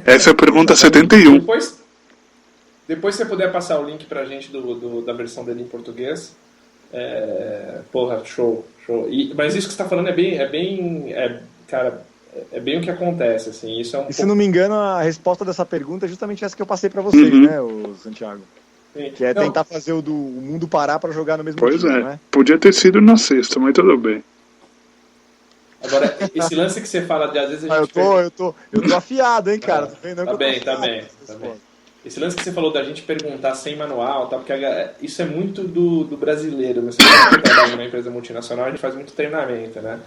Speaker 3: Essa é a pergunta 71.
Speaker 2: Depois você puder passar o link pra gente da versão dele em português. Porra, show. Mas isso que você tá falando é bem o que acontece, assim. Isso é um
Speaker 5: se não me engano, a resposta dessa pergunta é justamente essa que eu passei pra vocês, né, o Santiago? Sim. Que é tentar fazer o mundo parar pra jogar no mesmo
Speaker 3: dia,
Speaker 5: né?
Speaker 3: Podia ter sido na sexta, mas tudo bem.
Speaker 2: Agora, esse lance que você fala de às vezes a gente...
Speaker 5: Eu tô afiado, hein, cara?
Speaker 2: Tá bem. Esse lance que você falou da gente perguntar sem manual, tá? Porque isso é muito do brasileiro, né? Você trabalha numa empresa multinacional, a gente faz muito treinamento, né?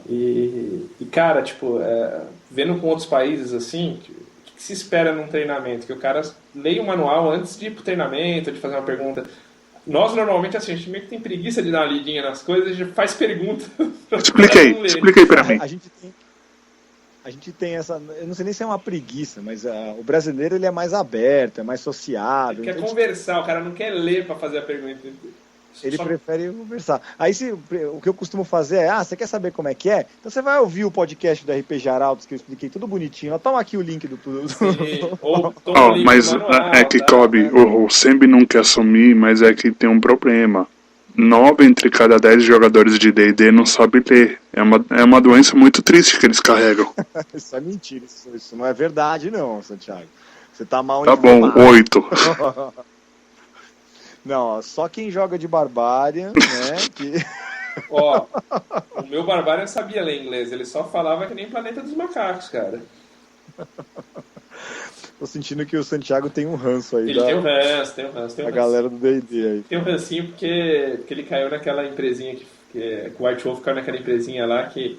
Speaker 2: E cara, tipo, vendo com outros países assim, o que se espera num treinamento? Que o cara leia o manual antes de ir pro treinamento, de fazer uma pergunta. Nós, normalmente, assim, a gente meio que tem preguiça de dar uma lidinha nas coisas, a gente faz pergunta.
Speaker 3: Expliquei pra mim.
Speaker 5: A gente tem essa... Eu não sei nem se é uma preguiça, mas o brasileiro ele é mais aberto, é mais sociável.
Speaker 2: Ele quer conversar, o cara não quer ler pra fazer a pergunta.
Speaker 5: Ele prefere conversar. Aí o que eu costumo fazer é, você quer saber como é que é? Então você vai ouvir o podcast do RPG Arautos, que eu expliquei tudo bonitinho. Toma aqui o link do tudo.
Speaker 3: Mas é que, Kobe, o Sembi não quer assumir, mas é que tem um problema. 9 entre cada 10 jogadores de D&D não sabem ler. É uma doença muito triste que eles carregam.
Speaker 5: Isso é mentira, isso não é verdade não, Santiago. Você tá mal
Speaker 3: informado. Tá bom, 8.
Speaker 5: Não, só quem joga de Barbarian, né?
Speaker 2: O meu Barbarian sabia ler inglês, ele só falava que nem Planeta dos Macacos, cara.
Speaker 5: Tô sentindo que o Santiago tem um ranço aí.
Speaker 2: Ele tem um ranço.
Speaker 5: A galera do D&D aí.
Speaker 2: Tem um rancinho porque ele caiu naquela empresinha que o White Wolf caiu naquela empresinha lá que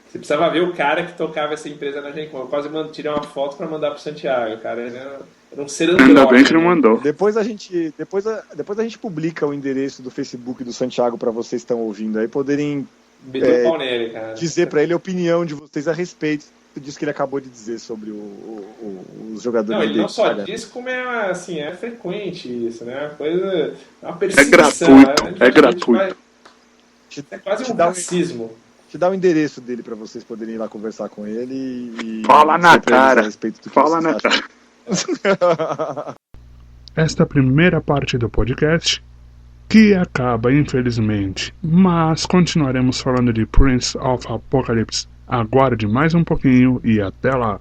Speaker 2: você precisava ver o cara que tocava essa empresa na Gen Con. Eu quase tirei uma foto pra mandar pro Santiago, cara. Era um ser andróide.
Speaker 3: Ainda bem que não mandou.
Speaker 5: Depois a gente publica o endereço do Facebook do Santiago pra vocês que estão ouvindo aí poderem dizer pra ele a opinião de vocês a respeito disso que ele acabou de dizer sobre os jogadores.
Speaker 2: Não, ele não só disse como é frequente isso, né? Uma perseguição.
Speaker 3: É gratuito.
Speaker 2: É quase um racismo.
Speaker 5: Te dá o endereço dele para vocês poderem ir lá conversar com ele e
Speaker 3: fala na cara.
Speaker 5: Fala na cara.
Speaker 3: Esta primeira parte do podcast que acaba, infelizmente, mas continuaremos falando de Prince of Apocalypse. Aguarde mais um pouquinho e até lá.